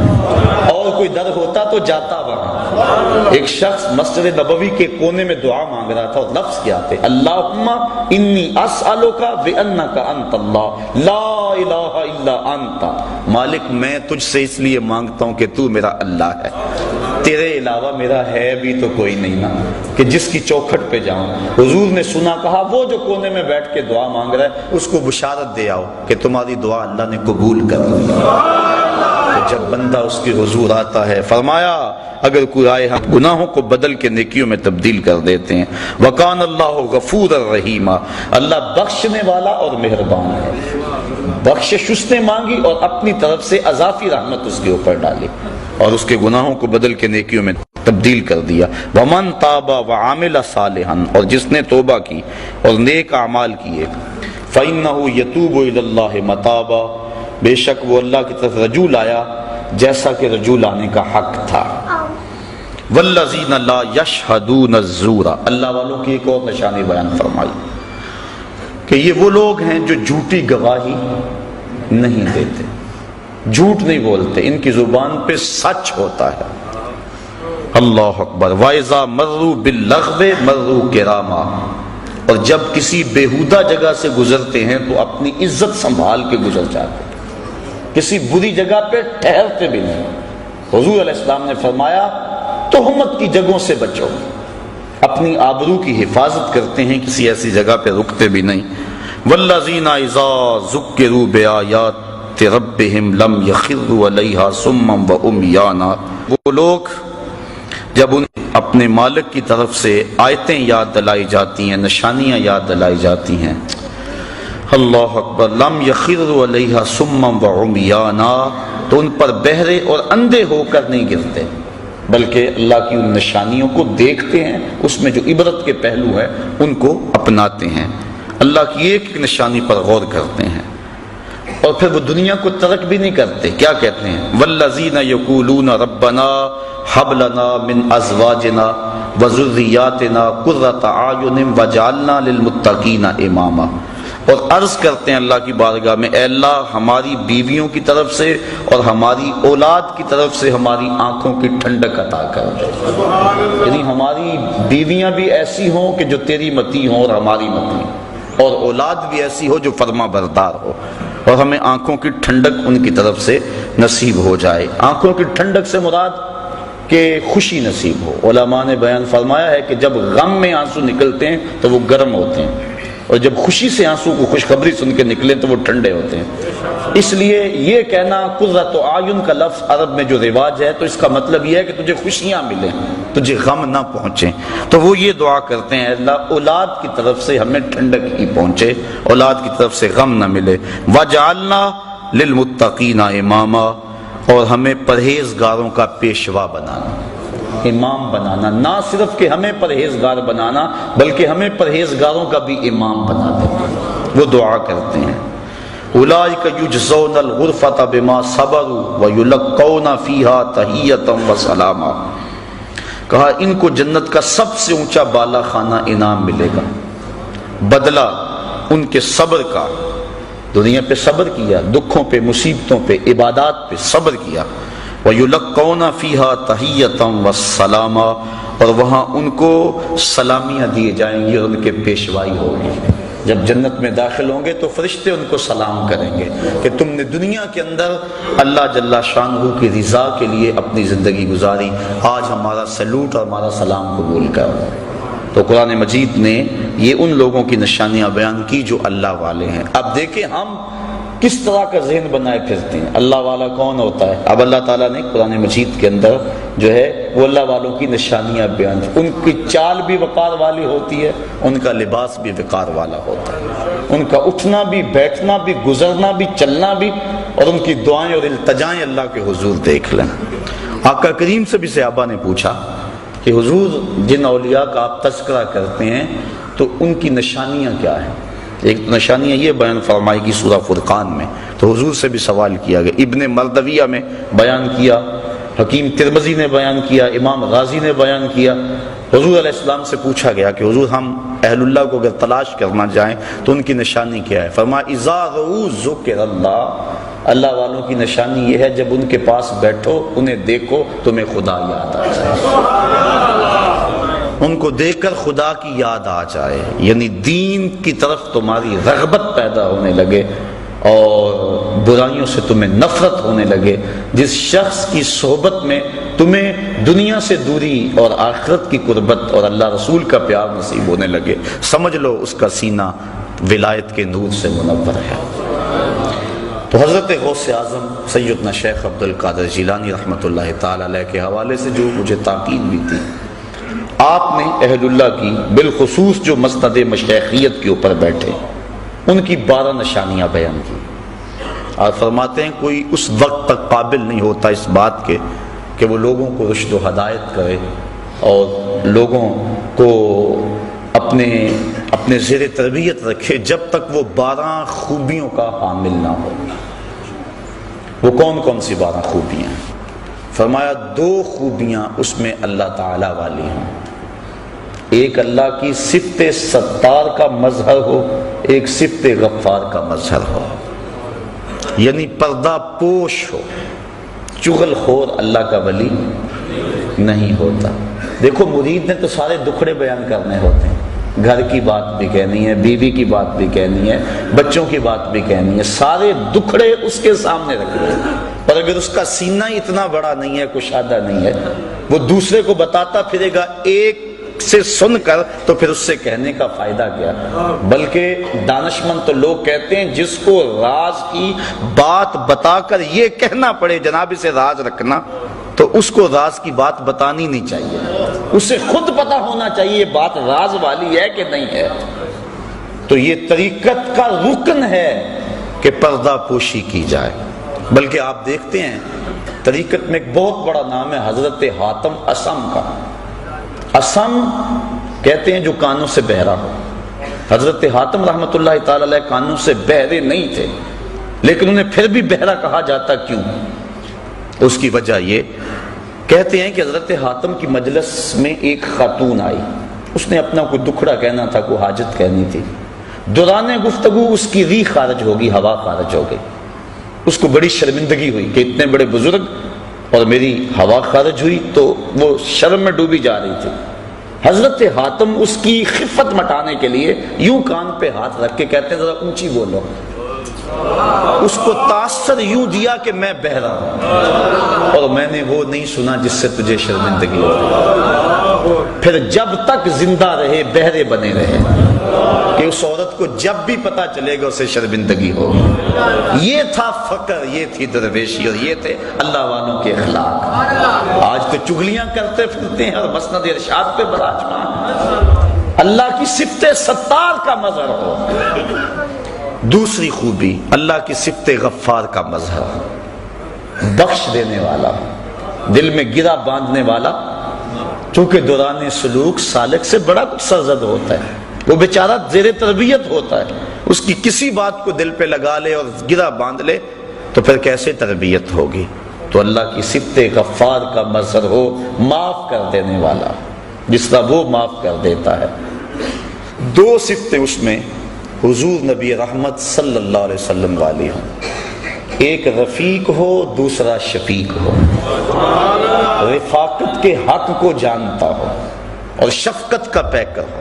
اور کوئی در ہوتا تو جاتا وہاں۔ ایک شخص مسجد نبوی کے کونے میں دعا مانگ رہا تھا، اور لفظ کیا تھے اللہم انی اسألک بانک انت اللہ لا الہ الا انت، مالک میں تجھ سے اس لیے مانگتا ہوں کہ تو میرا اللہ ہے، تیرے علاوہ میرا ہے بھی تو کوئی نہیں نا کہ جس کی چوکھٹ پہ جاؤں۔ حضور نے سنا، کہا وہ جو کونے میں بیٹھ کے دعا مانگ رہا ہے اس کو بشارت دے آؤ کہ تمہاری دعا اللہ نے قبول کر لی۔ جب بندہ اس کے حضور آتا ہے فرمایا اگر کوئی آئے ہم گناہوں کو بدل کے نیکیوں میں تبدیل کر دیتے ہیں۔ وَقَانَ اللَّهُ غَفُورًا رَحِيمًا، اللہ بخشنے والا اور مہربان ہے، بخشش اس نے مانگی اور اپنی طرف سے اضافی رحمت اس کے اوپر ڈالی اور اس کے گناہوں کو بدل کے نیکیوں میں تبدیل کر دیا۔ وَمَن تَابَ وَعَمِلَ صَالِحًا، اور جس نے توبہ کی اور نیک اعمال کیے، فَإِنَّهُ يَتُوبُ إِلَى اللَّهِ مَتَابًا، بے شک وہ اللہ کی طرف رجوع لایا جیسا کہ رجوع لانے کا حق تھا۔ وَالَّذِينَ لَا يَشْهَدُونَ الزُّورَ، اللہ والوں کی ایک اور نشانی بیان فرمائی کہ یہ وہ لوگ ہیں جو جھوٹی گواہی نہیں دیتے، جھوٹ نہیں بولتے، ان کی زبان پہ سچ ہوتا ہے۔ اللہ اکبر! وَإِذَا مَرُّوا بِاللَّغْوِ مَرُّوا كِرَامًا، اور جب کسی بیہودہ جگہ سے گزرتے ہیں تو اپنی عزت سنبھال کے گزر جاتے ہیں، کسی بری جگہ پہ ٹھہرتے بھی نہیں۔ حضور علیہ السلام نے فرمایا تہمت کی جگہوں سے بچو، اپنی آبرو کی حفاظت کرتے ہیں، کسی ایسی جگہ پہ رکتے بھی نہیں۔ وَالَّذِينَ إِذَا ذُكِّرُوا بِآيَاتِ رَبِّهِمْ لَمْ يَخِرُّوا عَلَيْهَا صُمًّا وَعُمْيَانًا، وہ لوگ جب ان اپنے مالک کی طرف سے آیتیں یاد دلائی جاتی ہیں، نشانیاں یاد دلائی جاتی ہیں، اللہ اکبر، لم یخروا علیہا صما وعمیانا، تو ان پر بہرے اور اندھے ہو کر نہیں گرتے بلکہ اللہ کی ان نشانیوں کو دیکھتے ہیں، اس میں جو عبرت کے پہلو ہیں ان کو اپناتے ہیں، اللہ کی ایک ایک نشانی پر غور کرتے ہیں، اور پھر وہ دنیا کو ترک بھی نہیں کرتے۔ کیا کہتے ہیں؟ والذین یقولون ربنا ہب لنا من ازواجنا وذریاتنا قرۃ اعین وجعلنا للمتقین اماما، اور عرض کرتے ہیں اللہ کی بارگاہ میں اے اللہ ہماری بیویوں کی طرف سے اور ہماری اولاد کی طرف سے ہماری آنکھوں کی ٹھنڈک عطا کر، یعنی ہماری بیویاں بھی ایسی ہوں کہ جو تیری متی ہوں اور ہماری متی، اور اولاد بھی ایسی ہو جو فرما بردار ہو، اور ہمیں آنکھوں کی ٹھنڈک ان کی طرف سے نصیب ہو جائے۔ آنکھوں کی ٹھنڈک سے مراد کہ خوشی نصیب ہو۔ علماء نے بیان فرمایا ہے کہ جب غم میں آنسو نکلتے ہیں تو وہ گرم ہوتے ہیں، اور جب خوشی سے آنسو کو خوشخبری سن کے نکلے تو وہ ٹھنڈے ہوتے ہیں۔ اس لیے یہ کہنا قرۃ اعین کا لفظ عرب میں جو رواج ہے تو اس کا مطلب یہ ہے کہ تجھے خوشیاں ملیں، تجھے غم نہ پہنچیں، تو وہ یہ دعا کرتے ہیں اللہ اولاد کی طرف سے ہمیں ٹھنڈک ہی پہنچے، اولاد کی طرف سے غم نہ ملے۔ وجعلنا للمتقین اماما، اور ہمیں پرہیزگاروں کا پیشوا بنانا، امام بنانا، نہ صرف کہ ہمیں پرہیزگار بنانا بلکہ ہمیں پرہیزگاروں کا بھی امام بنا دینا، وہ دعا کرتے ہیں۔ اولئک یجزون الغرفۃ بما صبروا ویلقون فیہا تحیۃ وسلاما، کہا ان کو جنت کا سب سے اونچا بالا خانہ انعام ملے گا، بدلہ ان کے صبر کا، دنیا پہ صبر کیا، دکھوں پہ، مصیبتوں پہ، عبادات پہ صبر کیا، وَيُلَقَّوْنَ فِيهَا تَحِيَّةً وَالسَّلَامًا، اور وہاں ان کو سلامیاں دیے جائیں گی اور ان کے پیشوائی ہوگی۔ جب جنت میں داخل ہوں گے تو فرشتے ان کو سلام کریں گے کہ تم نے دنیا کے اندر اللہ جل شانہ کی رضا کے لیے اپنی زندگی گزاری، آج ہمارا سلوٹ اور ہمارا سلام قبول کرو۔ تو قرآن مجید نے یہ ان لوگوں کی نشانیاں بیان کی جو اللہ والے ہیں۔ اب دیکھیں ہم کس طرح کا ذہن بنائے پھرتے ہیں، اللہ والا کون ہوتا ہے؟ اب اللہ تعالیٰ نے قرآن مجید کے اندر جو ہے وہ اللہ والوں کی نشانیاں بیان کی۔ ان کی چال بھی وقار والی ہوتی ہے، ان کا لباس بھی وقار والا ہوتا ہے، ان کا اٹھنا بھی، بیٹھنا بھی، گزرنا بھی، چلنا بھی، اور ان کی دعائیں اور التجائیں اللہ کے حضور دیکھ لیں۔ آقا کریم سے بھی صحابہ نے پوچھا کہ حضور جن اولیاء کا آپ تذکرہ کرتے ہیں تو ان کی نشانیاں کیا ہیں؟ ایک نشانیاں یہ بیان فرمائی گی سورہ فرقان میں، تو حضور سے بھی سوال کیا گیا، ابن مردویہ میں بیان کیا، حکیم ترمذی نے بیان کیا، امام غازی نے بیان کیا۔ حضور علیہ السلام سے پوچھا گیا کہ حضور ہم اہل اللہ کو اگر تلاش کرنا جائیں تو ان کی نشانی کیا ہے؟ فرمایا اذا رؤوا ذکر اللہ، اللہ والوں کی نشانی یہ ہے جب ان کے پاس بیٹھو، انہیں دیکھو، تمہیں خدا یاد آ جائے، ان کو دیکھ کر خدا کی یاد آ جائے، یعنی دین کی طرف تمہاری رغبت پیدا ہونے لگے اور برائیوں سے تمہیں نفرت ہونے لگے۔ جس شخص کی صحبت میں تمہیں دنیا سے دوری اور آخرت کی قربت اور اللہ رسول کا پیار نصیب ہونے لگے، سمجھ لو اس کا سینہ ولایت کے نور سے منور ہے۔ تو حضرت غوث اعظم سیدنا شیخ عبد القادر جیلانی رحمۃ اللہ تعالی علیہ کے حوالے سے جو مجھے تاکید بھی تھی، آپ نے اہل اللہ کی بالخصوص جو مسند مشیخیت کے اوپر بیٹھے ان کی 12 نشانیاں بیان کی، اور فرماتے ہیں کوئی اس وقت تک قابل نہیں ہوتا اس بات کے کہ وہ لوگوں کو رشد و ہدایت کرے اور لوگوں کو اپنے زیر تربیت رکھے جب تک وہ 12 خوبیوں کا حامل نہ ہو۔ وہ کون کون سی 12 خوبیاں ہیں؟ فرمایا 2 خوبیاں اس میں اللہ تعالی والی ہیں، ایک اللہ کی صفت ستار کا مظہر ہو، ایک صفت غفار کا مظہر ہو، یعنی پردہ پوش ہو، چغل خور اللہ کا ولی نہیں ہوتا۔ دیکھو مرید نے تو سارے دکھڑے بیان کرنے ہوتے ہیں، گھر کی بات بھی کہنی ہے، بیوی کی بات بھی کہنی ہے، بچوں کی بات بھی کہنی ہے، سارے دکھڑے اس کے سامنے رکھنے ہیں، پر اگر اس کا سینہ اتنا بڑا نہیں ہے، کشادہ نہیں ہے، وہ دوسرے کو بتاتا پھرے گا ایک سے سن کر، تو پھر اس سے کہنے کا فائدہ کیا؟ بلکہ دانشمند تو لوگ کہتے ہیں جس کو راز کی بات بتا کر یہ کہنا پڑے جناب اسے راز رکھنا، تو اس کو راز کی بات بتانی نہیں چاہیے، اسے خود پتا ہونا چاہیے یہ بات راز والی ہے کہ نہیں ہے۔ تو یہ طریقت کا رکن ہے کہ پردہ پوشی کی جائے۔ بلکہ آپ دیکھتے ہیں طریقت میں ایک بہت بڑا نام ہے حضرت حاتم اسم کا۔ اسم کہتے ہیں جو کانوں سے بہرا ہو۔ حضرت حاتم رحمۃ اللہ تعالی علیہ کانوں سے بہرے نہیں تھے، لیکن انہیں پھر بھی بہرا کہا جاتا کیوں؟ اس کی وجہ یہ کہتے ہیں کہ حضرت حاتم کی مجلس میں ایک خاتون آئی، اس نے اپنا کوئی دکھڑا کہنا تھا، کوئی حاجت کہنی تھی، دوران گفتگو اس کی ریح خارج ہوگی، ہوا خارج ہو گئی، اس کو بڑی شرمندگی ہوئی کہ اتنے بڑے بزرگ اور میری ہوا خارج ہوئی، تو وہ شرم میں ڈوبی جا رہی تھی۔ حضرت حاتم اس کی خفت مٹانے کے لیے یوں کان پہ ہاتھ رکھ کے کہتے ہیں ذرا اونچی بولو، اس کو تاثر یوں دیا کہ میں بہرا ہوں اور میں نے وہ نہیں سنا جس سے تجھے شرمندگی ہو رہی۔ پھر جب تک زندہ رہے بہرے بنے رہے کہ اس عورت کو جب بھی پتا چلے گا اسے شرمندگی ہو۔ یہ تھا فقر، یہ تھی درویشی، اور یہ تھے اللہ والوں کے اخلاق۔ آج تو چغلیاں کرتے پھرتے ہیں اور مسند ارشاد پہ براجمان۔ اللہ کی صفت ستار کا مظہر ہو۔ دوسری خوبی اللہ کی صفت غفار کا مظہر، بخش دینے والا، دل میں گرہ باندھنے والا، چونکہ دوران سلوک سالک سے بڑا کچھ سرزد ہوتا ہے، وہ بیچارہ زیر تربیت ہوتا ہے، اس کی کسی بات کو دل پہ لگا لے اور گرہ باندھ لے تو پھر کیسے تربیت ہوگی؟ تو اللہ کی صفت غفار کا مظہر ہو، معاف کر دینے والا، جس طرح وہ معاف کر دیتا ہے۔ 2 صفتیں اس میں حضور نبی رحمت صلی اللہ علیہ وسلم والی ہوں، ایک رفیق ہو، دوسرا شفیق ہو، رفاقت کے حق کو جانتا ہو، اور شفقت کا پیکر ہو،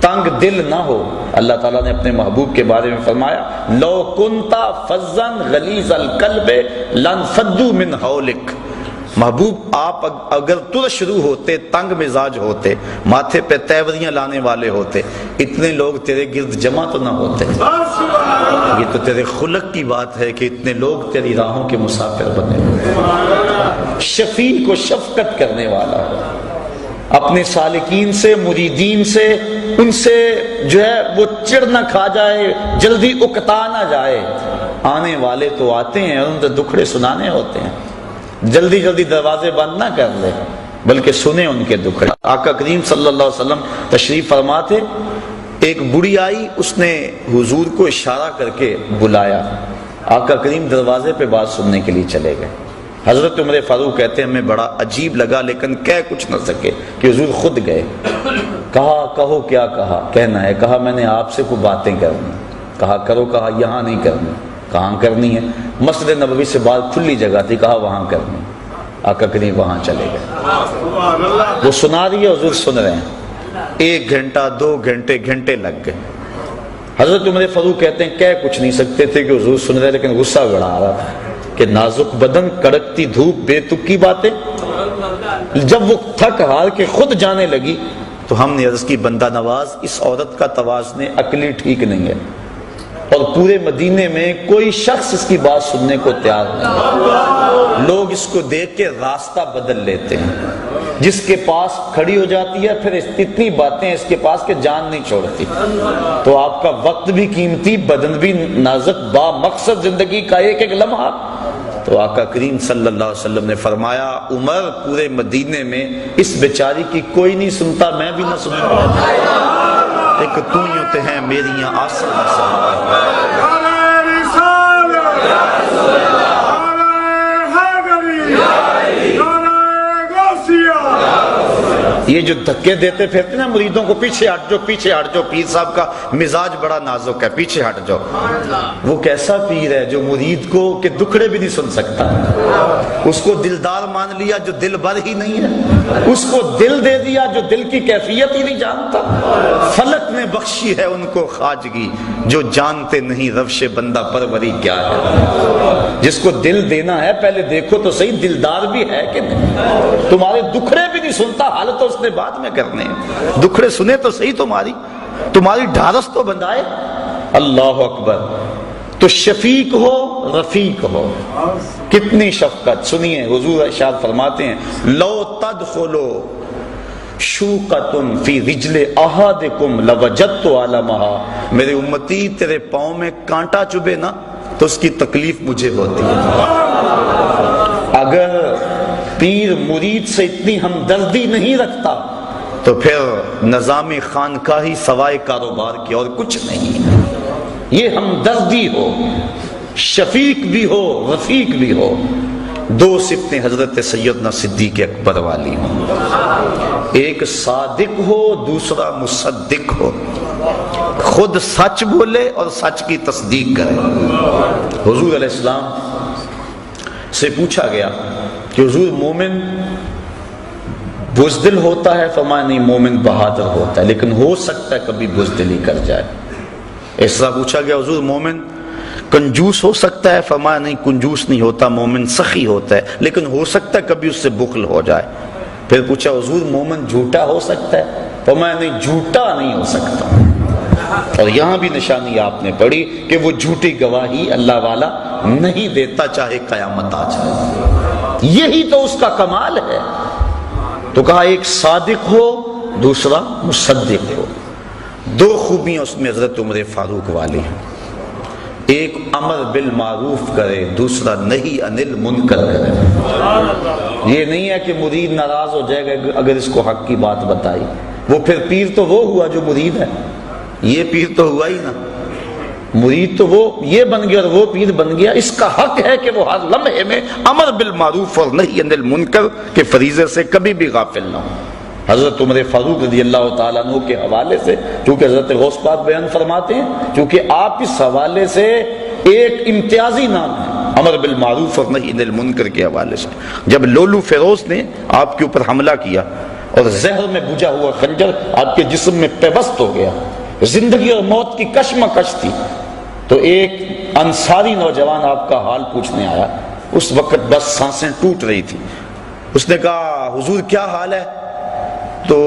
تنگ دل نہ ہو۔ اللہ تعالیٰ نے اپنے محبوب کے بارے میں فرمایا لو کنتا فظا غلیظ القلب لانفضوا من حولک، محبوب آپ اگر ترش روح ہوتے، تنگ مزاج ہوتے، ماتھے پہ تیوریاں لانے والے ہوتے، اتنے لوگ تیرے گرد جمع تو نہ ہوتے۔ یہ تو تیرے خلق کی بات ہے کہ اتنے لوگ تیری راہوں کے مسافر بنے۔ شفیق و شفقت کرنے والا ہو، اپنے سالکین سے، مریدین سے، ان سے جو ہے وہ چڑ نہ کھا جائے، جلدی اکتا نہ جائے۔ آنے والے تو آتے ہیں اور ان سے دکھڑے سنانے ہوتے ہیں، جلدی جلدی دروازے بند نہ کر لے بلکہ سنیں ان کے دکھڑے۔ آقا کریم صلی اللہ علیہ وسلم تشریف فرما تھے، ایک بوڑھی آئی، اس نے حضور کو اشارہ کر کے بلایا، آقا کریم دروازے پہ بات سننے کے لیے چلے گئے۔ حضرت عمر فاروق کہتے ہیں ہمیں بڑا عجیب لگا لیکن کہہ کچھ نہ سکے کہ حضور خود گئے۔ کہا کہو کیا کہا، کہنا ہے، کہا میں نے آپ سے کوئی باتیں کرنی، کہا کرو، کہا یہاں نہیں کرنی، کہاں کرنی ہے، مسجد نبوی سے بات کھلی جگہ تھی، کہا وہاں کرنی، آقا کریم وہاں چلے گئے۔ وہ سنا رہی ہے، حضور سن رہے ہیں، 1 گھنٹہ 2 گھنٹے گھنٹے لگ گئے۔ حضرت عمر فاروق کہتے ہیں کہہ کچھ نہیں سکتے تھے کہ حضور سن رہے، لیکن غصہ بڑھا رہا تھا کہ نازک بدن، کڑکتی دھوپ، بے تک کی باتیں۔ جب وہ تھک ہار کے خود جانے لگی تو ہم نے عرض کی بندہ نواز، اس عورت کا توازن عقلی ٹھیک نہیں ہے، اور پورے مدینے میں کوئی شخص اس کی بات سننے کو تیار نہیں، لوگ اس کو دیکھ کے راستہ بدل لیتے ہیں، جس کے پاس کھڑی ہو جاتی ہے پھر اتنی باتیں اس کے پاس کہ جان نہیں چھوڑتی۔ تو آپ کا وقت بھی قیمتی، بدن بھی نازک، با مقصد زندگی کا ایک ایک لمحہ۔ تو آقا کریم صلی اللہ علیہ وسلم نے فرمایا عمر پورے مدینے میں اس بیچاری کی کوئی نہیں سنتا، میں بھی نہ سنوں، ایک تو یوں تے ہیں میری آسان یہ جو دھکے دیتے پھرتے نا مریدوں کو، پیچھے ہٹ جاؤ پیچھے ہٹ جاؤ، پیر صاحب کا مزاج بڑا نازک ہے، پیچھے ہٹ جاؤ۔ وہ کیسا پیر ہے جو مرید کو کہ دکھڑے بھی نہیں سن سکتا، اس کو دلدار مان لیا جو دل بر ہی نہیں ہے، اس کو دل دے دیا جو دل کی کیفیت ہی نہیں جانتا۔ فلک نے بخشی ہے ان کو خواجگی جو جانتے نہیں روش بندہ پروری کیا ہے۔ جس کو دل دینا ہے پہلے دیکھو تو صحیح دلدار بھی ہے کہ نہیں۔ تمہارے دکھڑے بھی نہیں سنتا، حالت تو اس نے بعد میں کرنے ہیں، دکھڑے سنے تو صحیح، تمہاری ڈھارس تو بندائے۔ اللہ اکبر۔ تو شفیق ہو، رفیق ہو، کتنی شفقت۔ سنیے حضور ارشاد فرماتے ہیں لو تدخلو شوقۃ فی رجل احدکم لوجدت علمها، میرے امتی تیرے پاؤں میں کانٹا چبھے نا تو اس کی تکلیف مجھے ہوتی ہے۔ اگر پیر مرید سے اتنی ہمدردی نہیں رکھتا تو پھر نظام خانقاہی سوائے کاروبار کی اور کچھ نہیں۔ یہ ہمدردی ہو، شفیق بھی ہو، رفیق بھی ہو، دو صفتیں حضرت سیدنا صدیق اکبر والی ہوں، ایک صادق ہو، دوسرا مصدق ہو، خود سچ بولے اور سچ کی تصدیق کرے۔ حضور علیہ السلام سے پوچھا گیا کہ حضور مومن بزدل ہوتا ہے؟ فرمایا نہیں، مومن بہادر ہوتا ہے لیکن ہو سکتا ہے کبھی بزدلی کر جائے۔ اس طرح پوچھا گیا حضور مومن کنجوس ہو سکتا ہے؟ فرمایا نہیں، کنجوس نہیں ہوتا، مومن سخی ہوتا ہے لیکن ہو سکتا ہے کبھی اس سے بخل ہو جائے۔ پھر پوچھا حضور مومن جھوٹا ہو سکتا ہے؟ فرمایا نہیں، جھوٹا نہیں ہو سکتا۔ اور یہاں بھی نشانی آپ نے پڑھی کہ وہ جھوٹی گواہی اللہ والا نہیں دیتا چاہے قیامت آ جائے، یہی تو اس کا کمال ہے۔ تو کہا ایک صادق ہو، دوسرا مصدق ہو، دو خوبیاں اس میں حضرت عمر فاروق والی ہیں، ایک امر بالمعروف کرے، دوسرا نہی عن المنکر کرے۔ یہ نہیں ہے کہ مرید ناراض ہو جائے گا اگر اس کو حق کی بات بتائی، وہ پھر پیر تو وہ ہوا جو مرید ہے، یہ پیر تو ہوا ہی نا، مرید تو وہ یہ بن گیا اور وہ پیر بن گیا۔ اس کا حق ہے کہ وہ ہر لمحے میں امر بالمعروف اور نہی عن المنکر کے فریضے سے کبھی بھی غافل نہ ہو۔ حضرت عمر فاروق رضی اللہ تعالیٰ عنہ کے حوالے سے، چونکہ حضرت غوث پاک بیان فرماتے ہیں، چونکہ آپ اس حوالے سے ایک امتیازی نام ہے، امر بالمعروف اور نہی عن المنکر کے حوالے سے۔ جب لولو فیروز نے آپ کے اوپر حملہ کیا، اور زہر میں بجھا ہوا خنجر آپ کے جسم میں پیوست ہو گیا، زندگی اور موت کی کشمکش تھی، تو ایک انصاری نوجوان آپ کا حال پوچھنے آیا، اس وقت بس سانسیں ٹوٹ رہی تھی۔ اس نے کہا حضور کیا حال ہے؟ تو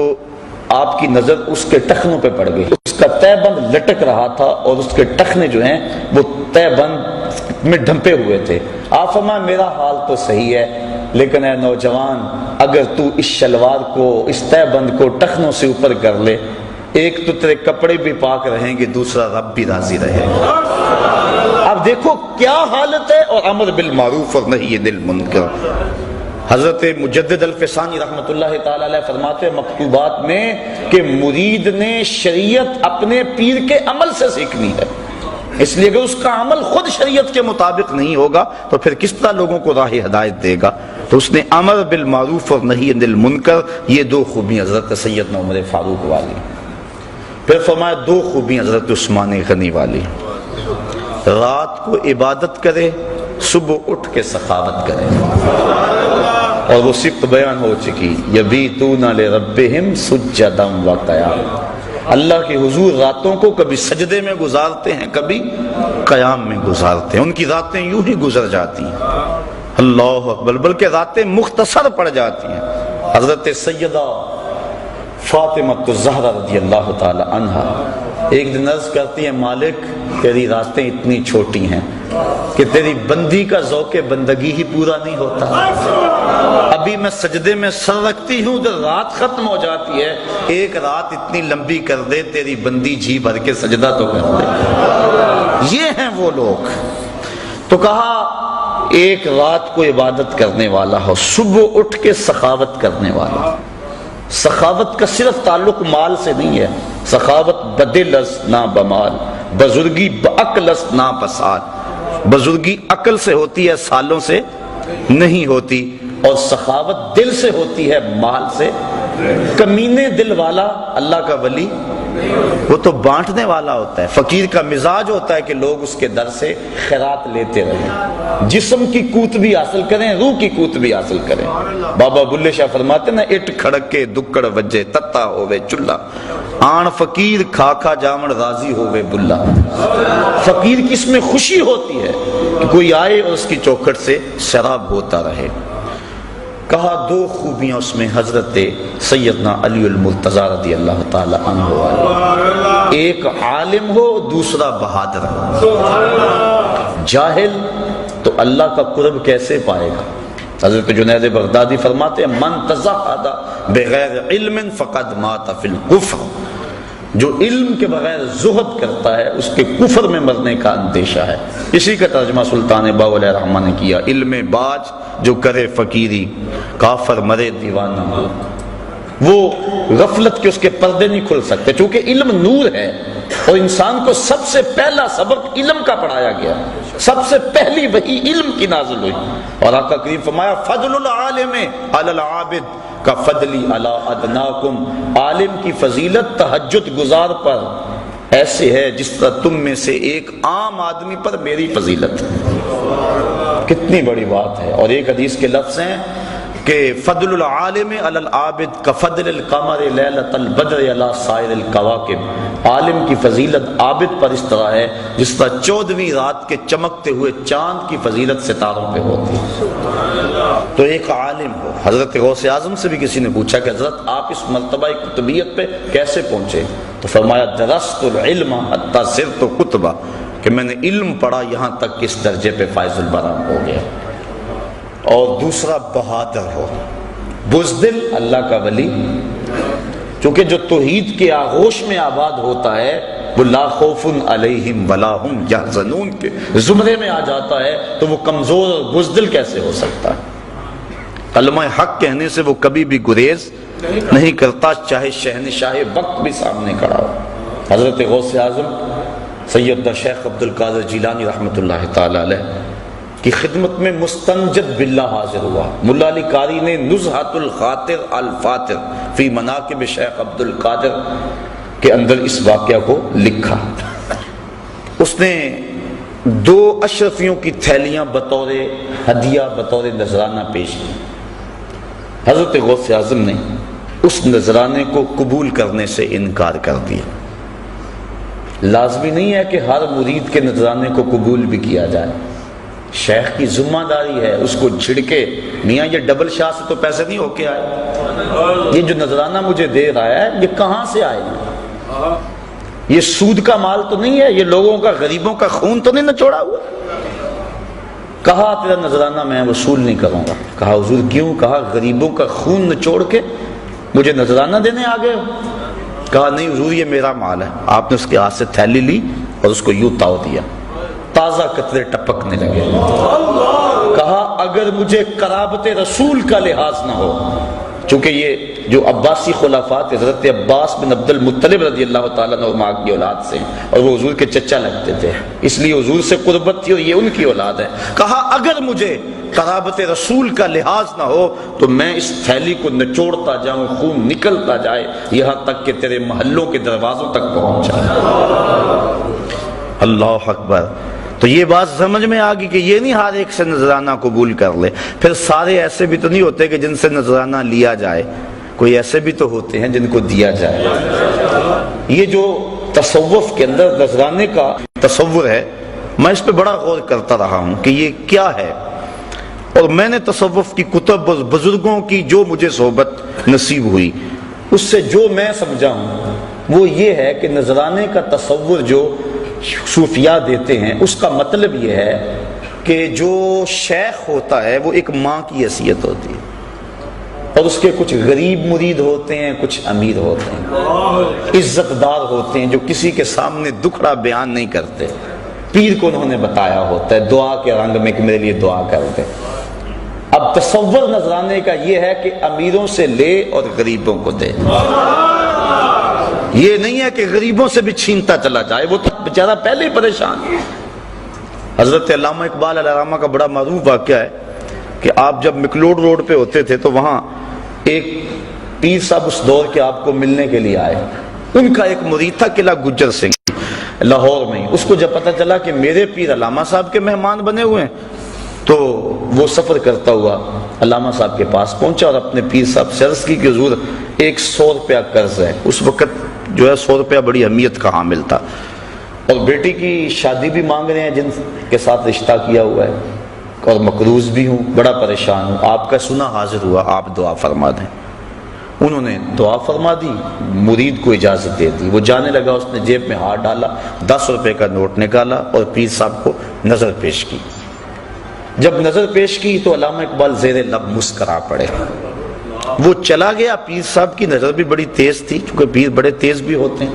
آپ کی نظر اس کے ٹخنوں پہ پڑ گئی، اس کا تہ بند لٹک رہا تھا اور اس کے ٹخنے جو ہیں وہ تہ بند میں ڈھمپے ہوئے تھے۔ آپ فرمایا میرا حال تو صحیح ہے، لیکن اے نوجوان اگر تو اس شلوار کو، اس تہ بند کو ٹخنوں سے اوپر کر لے، ایک تو تیرے کپڑے بھی پاک رہیں گے، دوسرا رب بھی راضی رہے گا۔ اب دیکھو کیا حالت ہے، اور امر بالمعروف اور نہی عن المنکر۔ حضرت مجدد الفسانی رحمۃ اللہ تعالی علیہ فرماتے ہیں مکتوبات میں کہ مرید نے شریعت اپنے پیر کے عمل سے سیکھنی ہے، اس لیے کہ اس کا عمل خود شریعت کے مطابق نہیں ہوگا تو پھر کس طرح لوگوں کو راہ ہدایت دے گا؟ تو اس نے امر بالمعروف اور نہی عن المنکر، یہ دو خوبیاں حضرت سیدنا عمر فاروق والی۔ پھر فرمایا دو خوبیاں حضرت عثمان غنی والی، رات کو عبادت کرے، صبح اٹھ کے سخاوت کرے، اور وہ صفت بیان ہو چکی، یبیتون لربہم سجدا و قیاما، اللہ کے حضور راتوں کو کبھی سجدے میں گزارتے ہیں، کبھی قیام میں گزارتے ہیں، ان کی راتیں یوں ہی گزر جاتی ہیں، اللہ اکبر، بلکہ راتیں مختصر پڑ جاتی ہیں۔ حضرت سیدہ فاطمہ الزہرا رضی اللہ تعالی عنہا ایک دن عرض کرتی ہیں مالک تیری راتیں اتنی چھوٹی ہیں کہ تیری بندی کا ذوق بندگی ہی پورا نہیں ہوتا، ابھی میں سجدے میں سر رکھتی ہوں تو رات ختم ہو جاتی ہے، ایک رات اتنی لمبی کر دے تیری بندی جی بھر کے سجدہ تو کر دے۔ یہ ہیں وہ لوگ۔ تو کہا ایک رات کو عبادت کرنے والا ہو، صبح اٹھ کے سخاوت کرنے والا۔ سخاوت کا صرف تعلق مال سے نہیں ہے، سخاوت بدل است نہ بمال، بزرگی بعقل است نہ بسال، بزرگی عقل سے ہوتی ہے، سالوں سے نہیں ہوتی، اور سخاوت دل سے ہوتی ہے، مال سے۔ کمینے دل والا اللہ کا ولی وہ تو بانٹنے والا ہوتا ہے، فقیر کا مزاج ہوتا ہے کہ لوگ اس کے در سے خیرات لیتے رہیں، جسم کی قوت بھی حاصل کریں، روح کی قوت بھی حاصل کریں۔ بابا بلے شاہ فرماتے ہیں نا، اٹ کھڑکے دکڑ وجے تتا ہوئے چلا، آن فقیر کھا کھا جامن راضی ہوئے بلا۔ فقیر کی اس میں خوشی ہوتی ہے کہ کوئی آئے اور اس کی چوکھٹ سے شراب ہوتا رہے۔ کہا دو خوبیاں اس میں حضرت سیدنا علی المرتضیٰ رضی اللہ تعالی عنہ والے، ایک عالم ہو دوسرا بہادر ہو۔ جاہل تو اللہ کا قرب کیسے پائے گا؟ حضرت جنید بغدادی فرماتے ہیں من تزہد بغیر علم فقد مات فی الکفر، جو علم کے بغیر زہد کرتا ہے اس کے کفر میں مرنے کا اندیشہ ہے۔ اسی کا ترجمہ سلطان باؤ علیہ الرحمہ نے کیا، علم باج جو کرے فقیری، کافر مرے دیوانہ ہو۔ وہ غفلت کے اس کے پردے نہیں کھل سکتے، چونکہ علم نور ہے، اور انسان کو سب سے پہلا سبق علم کا پڑھایا گیا، سب سے پہلی وحی علم کی نازل ہوئی، اور آقا کریم فرمایا فضل العالم علی العابد کا فضلی علی ادناکم، عالم کی فضیلت تہجد گزار پر ایسے ہے جس طرح تم میں سے ایک عام آدمی پر میری فضیلت۔ کتنی بڑی بات ہے۔ اور ایک حدیث کے لفظ ہیں کہ فضل العالم علی العابد کفضل القمر لیلۃ البدر علی سائر الکواکب، عالم کی فضیلت عابد پر اس طرح ہے جس طرح 14ویں رات کے چمکتے ہوئے چاند کی فضیلت ستاروں پہ ہوتی ہے۔ تو ایک عالم ہو۔ حضرت غوث اعظم سے بھی کسی نے پوچھا کہ حضرت آپ اس مرتبہ قطبیت پہ کیسے پہنچے؟ تو فرمایا درست العلم حتی صرت کتبہ، کہ میں نے علم پڑھا یہاں تک کہ اس درجے پہ فائز البرام ہو گیا۔ اور دوسرا بہادر ہو، بزدل اللہ کا ولی، چونکہ جو توحید کے آغوش میں آباد ہوتا ہے وہ لا خوف علیہم ولا ہم یحزنون کے زمرے میں آ جاتا ہے، تو وہ کمزور اور بزدل کیسے ہو سکتا ہے؟ کلمہ حق کہنے سے وہ کبھی بھی گریز نہیں کرتا، چاہے شہنشاہ وقت بھی سامنے کھڑا ہو۔ حضرت غوث اعظم سیدنا شیخ عبد القادر جیلانی رحمۃ اللہ تعالی علیہ کی خدمت میں مستنجد باللہ حاضر ہوا۔ ملا علی قاری نے نزہۃ الخاطر الفاتر فی مناقب شیخ عبد القادر کے اندر اس واقعہ کو لکھا۔ اس نے 2 اشرفیوں کی تھیلیاں بطور ہدیہ، بطور نذرانہ پیش کی۔ حضرت غوث اعظم نے اس نذرانے کو قبول کرنے سے انکار کر دیا۔ لازمی نہیں ہے کہ ہر مرید کے نذرانے کو قبول بھی کیا جائے، شیخ کی ذمہ داری ہے اس کو جھڑکے، میاں یہ ڈبل شاہ سے تو پیسے نہیں ہو کے آئے، یہ جو نذرانہ مجھے دے رہا ہے یہ کہاں سے آئے، یہ سود کا مال تو نہیں ہے، یہ لوگوں کا غریبوں کا خون تو نہیں نچوڑا ہوا۔ کہا تیرا نذرانہ میں وصول نہیں کروں گا۔ کہا حضور کیوں؟ کہا غریبوں کا خون نچوڑ کے مجھے نذرانہ دینے آ گئے ہو؟ کہا نہیں حضور یہ میرا مال ہے۔ آپ نے اس کے ہاتھ سے تھیلی لی اور اس کو یوں تاؤ دیا، تازہ قطرے ٹپکنے لگے۔ کہا اگر مجھے قرابت رسول کا لحاظ نہ ہو، چونکہ یہ جو عباسی خلافات حضرت عباس بن عبد المطلب رضی اللہ تعالیٰ عنہ کی اولاد سے ہیں اور وہ حضور کے چچا لگتے تھے، اس لیے حضور سے قربت تھی اور یہ ان کی اولاد ہے۔ کہا اگر مجھے قرابت رسول کا لحاظ نہ ہو تو میں اس تھیلی کو نچوڑتا جاؤں، خون نکلتا جائے یہاں تک کہ تیرے محلوں کے دروازوں تک پہنچ جائے۔ اللہ اکبر۔ تو یہ بات سمجھ میں آ گئی کہ یہ نہیں ہر ایک سے نذرانہ قبول کر لے، پھر سارے ایسے بھی تو نہیں ہوتے کہ جن سے نذرانہ لیا جائے، کوئی ایسے بھی تو ہوتے ہیں جن کو دیا جائے۔ یہ جو تصوف کے اندر نذرانے کا تصور ہے، میں اس پہ بڑا غور کرتا رہا ہوں کہ یہ کیا ہے، اور میں نے تصوف کی کتب اور بزرگوں کی جو مجھے صحبت نصیب ہوئی اس سے جو میں سمجھا ہوں وہ یہ ہے کہ نذرانے کا تصور جو صوفیاء دیتے ہیں اس کا مطلب یہ ہے کہ جو شیخ ہوتا ہے وہ ایک ماں کی حیثیت ہوتی ہے، اور اس کے کچھ غریب مرید ہوتے ہیں، کچھ امیر ہوتے ہیں، عزت دار ہوتے ہیں جو کسی کے سامنے دکھڑا بیان نہیں کرتے، پیر کو انہوں نے بتایا ہوتا ہے دعا کے رنگ میں کہ میرے لیے دعا کر دے۔ اب تصور نذرانے کا یہ ہے کہ امیروں سے لے اور غریبوں کو دے، یہ نہیں ہے کہ غریبوں سے بھی چھینتا چلا جائے، وہ تو بیچارہ پہلے ہی پریشان ہے۔ حضرت علامہ اقبال علیہ الرحمہ کا بڑا معروف واقعہ ہے کہ آپ جب مکلوڈ روڈ پہ ہوتے تھے تو وہاں ایک پیر صاحب اس دور کے آپ کو ملنے کے لیے آئے، ان کا ایک مرید تھا قلعہ گجر سنگھ لاہور میں۔ اس کو جب پتہ چلا کہ میرے پیر علامہ صاحب کے مہمان بنے ہوئے ہیں تو وہ سفر کرتا ہوا علامہ صاحب کے پاس پہنچا اور اپنے پیر صاحب سے عرض کی کہ حضور 100 روپیہ قرض ہے۔ اس وقت جو ہے 100 روپیہ بڑی اہمیت کا حامل تھا، اور بیٹی کی شادی بھی مانگ رہے ہیں جن کے ساتھ رشتہ کیا ہوا ہے، اور مقروض بھی ہوں، بڑا پریشان ہوں، آپ کا سنا حاضر ہوا، آپ دعا فرما دیں۔ انہوں نے دعا فرما دی، مرید کو اجازت دے دی، وہ جانے لگا، اس نے جیب میں ہاتھ ڈالا، 10 روپے کا نوٹ نکالا اور پیر صاحب کو نظر پیش کی۔ جب نظر پیش کی تو علامہ اقبال زیر لب مسکرا پڑے۔ وہ چلا گیا، پیر صاحب کی نظر بھی بڑی تیز تھی، کیونکہ پیر بڑے تیز بھی ہوتے ہیں،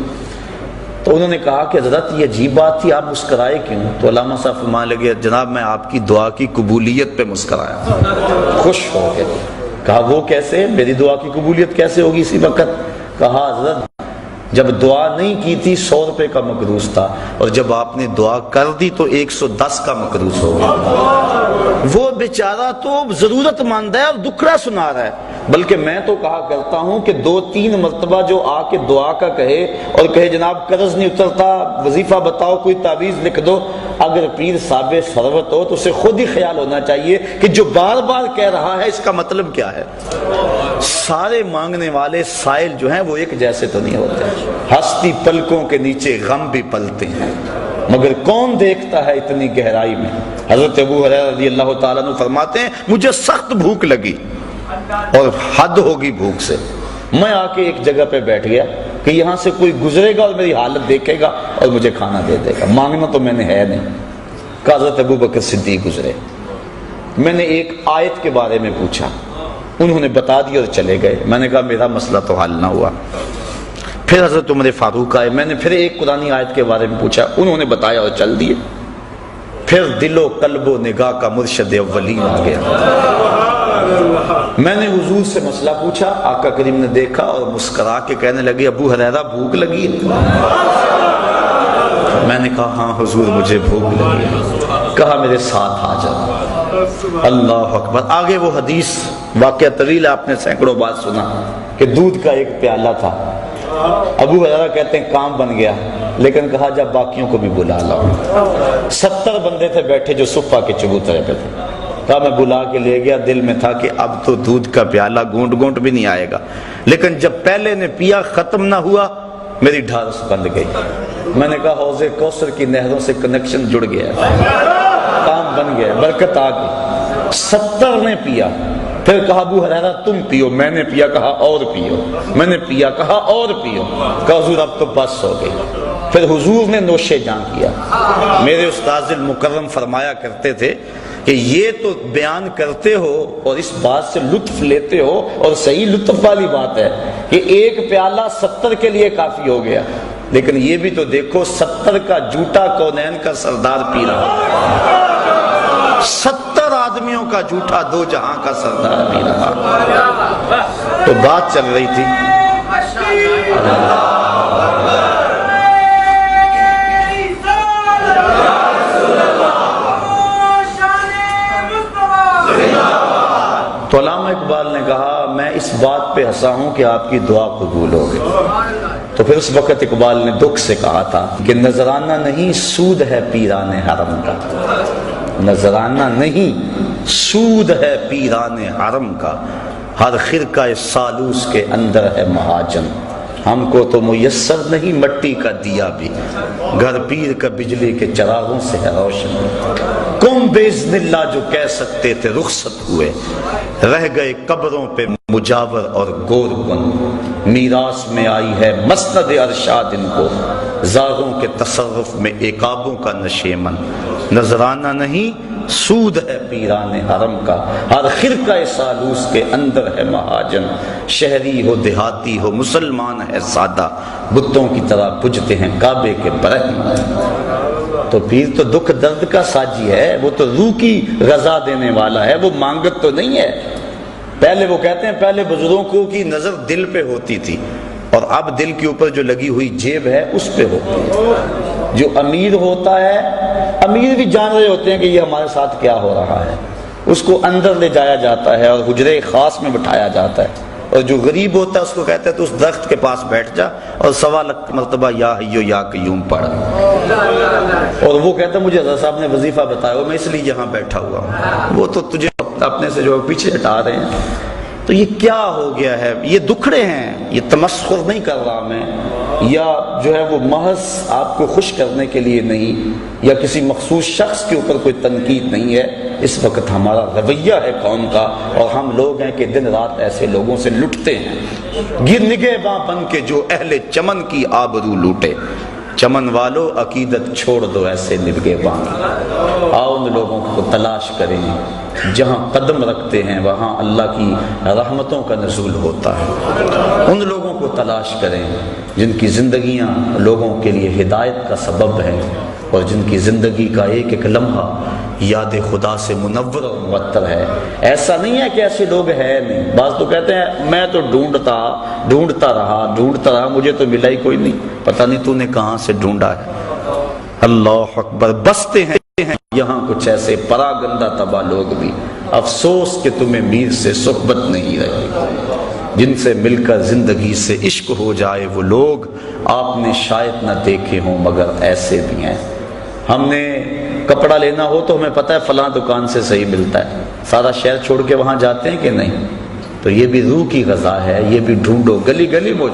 تو انہوں نے کہا کہ حضرت یہ عجیب بات تھی، آپ مسکرائے کیوں؟ تو علامہ صاحب فرمانے لگے جناب میں آپ کی دعا کی قبولیت پہ مسکرایا، خوش ہو گئے۔ کہا وہ کیسے؟ میری دعا کی قبولیت کیسے ہوگی اسی وقت؟ کہا حضرت جب دعا نہیں کی تھی 100 روپے کا مقروض تھا، اور جب آپ نے دعا کر دی تو 110 کا مقروض ہو گیا۔ وہ بیچارہ تو ضرورت مند ہے اور دکھڑا سنا رہا ہے، بلکہ میں تو کہا کرتا ہوں کہ 2-3 مرتبہ جو آ کے دعا کا کہے اور کہے جناب قرض نہیں اترتا، وظیفہ بتاؤ، کوئی تعویذ لکھ دو، اگر پیر صاحب ثروت ہو تو اسے خود ہی خیال ہونا چاہیے کہ جو بار بار کہہ رہا ہے اس کا مطلب کیا ہے۔ سارے مانگنے والے سائل جو ہیں وہ ایک جیسے تو نہیں ہوتے، ہستی پلکوں کے نیچے غم بھی پلتے ہیں، مگر کون دیکھتا ہے اتنی گہرائی میں۔ حضرت ابو ہریرہ رضی اللہ تعالیٰ عنہ فرماتے ہیں مجھے سخت بھوک لگی اور حد ہوگی بھوک سے، میں آ کے ایک جگہ پہ بیٹھ گیا کہ یہاں سے کوئی گزرے گا اور میری حالت دیکھے گا اور مجھے کھانا دے دے گا، مانگنا تو میں نے ہے نہیں۔ کہ حضرت ابو بکر صدیق گزرے، میں نے ایک آیت کے بارے میں پوچھا، انہوں نے بتا دی اور چلے گئے، میں نے کہا میرا مسئلہ تو حل نہ ہوا۔ پھر حضرت عمر فاروق آئے، میں نے پھر ایک قرآنی آیت کے بارے میں پوچھا، انہوں نے بتایا اور چل دیے۔ پھر دل و قلب و نگاہ کا مرشد اولین آ گیا۔ میں نے حضور سے مسئلہ پوچھا، آقا کریم نے دیکھا اور مسکرا کے کہنے لگے ابو ہریرہ بھوک لگی ہے؟ میں نے کہا ہاں حضور مجھے بھوک لگی ہے۔ کہا میرے ساتھ آ جاؤ۔ اللہ اکبر۔ آگے وہ حدیث واقعہ طویل آپ نے سینکڑوں بار سنا کہ دودھ کا ایک پیالہ تھا، ابو ہریرہ کہتے ہیں کام بن گیا، لیکن کہا جب باقیوں کو بھی بلا لاؤ۔ 70 بندے تھے بیٹھے جو صفہ کے چبوترے پہ تھے، کہا میں بلا کے لے گیا، دل میں تھا کہ اب تو دودھ کا پیالہ گھونٹ گھونٹ بھی نہیں آئے گا، لیکن جب پہلے نے پیا ختم نہ ہوا میری ڈھارس بند گئی۔ میں نے کہا حوض کوثر کی نہروں سے کنیکشن جڑ گیا، کام بن گیا، برکت آ گئی۔ 70 نے پیا، پھر کہا ابو ہریرہ تم پیو، میں نے پیا، کہا اور پیو، میں نے پیا، کہا اور پیو، کہا حضور اب تو بس ہو گئی۔ پھر حضور نے نوش جاں کیا۔ میرے استاذ المکرم فرمایا کرتے تھے کہ یہ تو بیان کرتے ہو اور اس بات سے لطف لیتے ہو، اور صحیح لطف والی بات ہے کہ ایک پیالہ 70 کے لیے کافی ہو گیا، لیکن یہ بھی تو دیکھو 70 کا جھوٹا کونین کا سردار پی رہا، 70 آدمیوں کا جھوٹا 2 جہاں کا سردار پی رہا۔ تو بات چل رہی تھی تو علامہ اقبال نے کہا میں اس بات پہ ہنسا ہوں کہ آپ کی دعا قبول ہو گئی۔ تو پھر اس وقت اقبال نے دکھ سے کہا تھا کہ نذرانہ نہیں سود ہے پیران حرم کا، نذرانہ نہیں سود ہے پیران حرم کا، ہر خرقہ سالوس کے اندر ہے مہاجن، ہم کو تو میسر نہیں مٹی کا دیا بھی، گھر پیر کا بجلی کے چراغوں سے ہے روشن، کم باذن اللہ جو کہہ سکتے تھے رخصت ہوئے، رہ گئے قبروں پہ مجاور اور گور کن، میراث میں آئی ہے مسند ارشاد ان کو، زاغوں کے تصرف میں عقابوں کا نشیمن، نذرانہ نہیں سود ہے پیران حرم کا، ہر خرقہ سالوس کے اندر ہے مہاجن، شہری ہو دیہاتی ہو مسلمان ہے سادہ، بتوں کی طرح پجتے ہیں کعبے کے برہم۔ تو پیر تو دکھ درد کا ساجی ہے، وہ تو روح کی غذا دینے والا ہے، وہ مانگت تو نہیں ہے۔ پہلے وہ کہتے ہیں پہلے بزرگوں کی نظر دل پہ ہوتی تھی، اور اب دل کے اوپر جو لگی ہوئی جیب ہے اس پہ ہوتی ہے۔ جو امیر ہوتا ہے، امیر بھی جان رہے ہوتے ہیں کہ یہ ہمارے ساتھ کیا ہو رہا ہے، اس کو اندر لے جایا جاتا ہے اور حجرے خاص میں بٹھایا جاتا ہے، اور جو غریب ہوتا ہے اس کو کہتا ہے تو اس درخت کے پاس بیٹھ جا اور 1.25 مرتبہ یا حیو یا قیوم پڑھ، اور وہ کہتا ہے مجھے حضرت صاحب نے وظیفہ بتایا ہو میں اس لیے یہاں بیٹھا ہوا ہوں، وہ تو تجھے اپنے سے جو پیچھے ہٹا رہے ہیں۔ تو یہ کیا ہو گیا ہے؟ یہ دکھڑے ہیں، یہ تمسخر نہیں کر رہا میں، یا جو ہے وہ محض آپ کو خوش کرنے کے لیے نہیں، یا کسی مخصوص شخص کے اوپر کوئی تنقید نہیں ہے، اس وقت ہمارا رویہ ہے قوم کا، اور ہم لوگ ہیں کہ دن رات ایسے لوگوں سے لٹتے ہیں، گر نگہباں بن کے جو اہل چمن کی آبرو لوٹے، چمن والو عقیدت چھوڑ دو ایسے نگہباں، آؤ ان لوگوں کو تلاش کریں، جہاں قدم رکھتے ہیں وہاں اللہ کی رحمتوں کا نزول ہوتا ہے، ان لوگوں کو تلاش کریں جن کی زندگیاں لوگوں کے لیے ہدایت کا سبب ہیں، اور جن کی زندگی کا ایک ایک لمحہ یاد خدا سے منور اور معطر ہے۔ ایسا نہیں ہے کہ ایسے لوگ ہیں نہیں، بعض تو کہتے ہیں میں تو ڈھونڈتا رہا مجھے تو ملا ہی کوئی نہیں، پتہ نہیں تو نے کہاں سے ڈھونڈا ہے۔ اللہ اکبر، بستے ہیں یہاں کچھ ایسے پراگندہ تباہ لوگ بھی، افسوس کہ تمہیں میر سے صحبت نہیں رہی، جن سے مل کر زندگی سے عشق ہو جائے وہ لوگ آپ نے شاید نہ دیکھے ہوں مگر ایسے بھی ہیں۔ ہم نے کپڑا لینا ہو تو ہمیں پتہ ہے فلاں دکان سے صحیح ملتا ہے، سارا شہر چھوڑ کے وہاں جاتے ہیں کہ نہیں؟ تو یہ بھی روح کی غذا ہے، یہ بھی ڈھونڈو، گلی گلی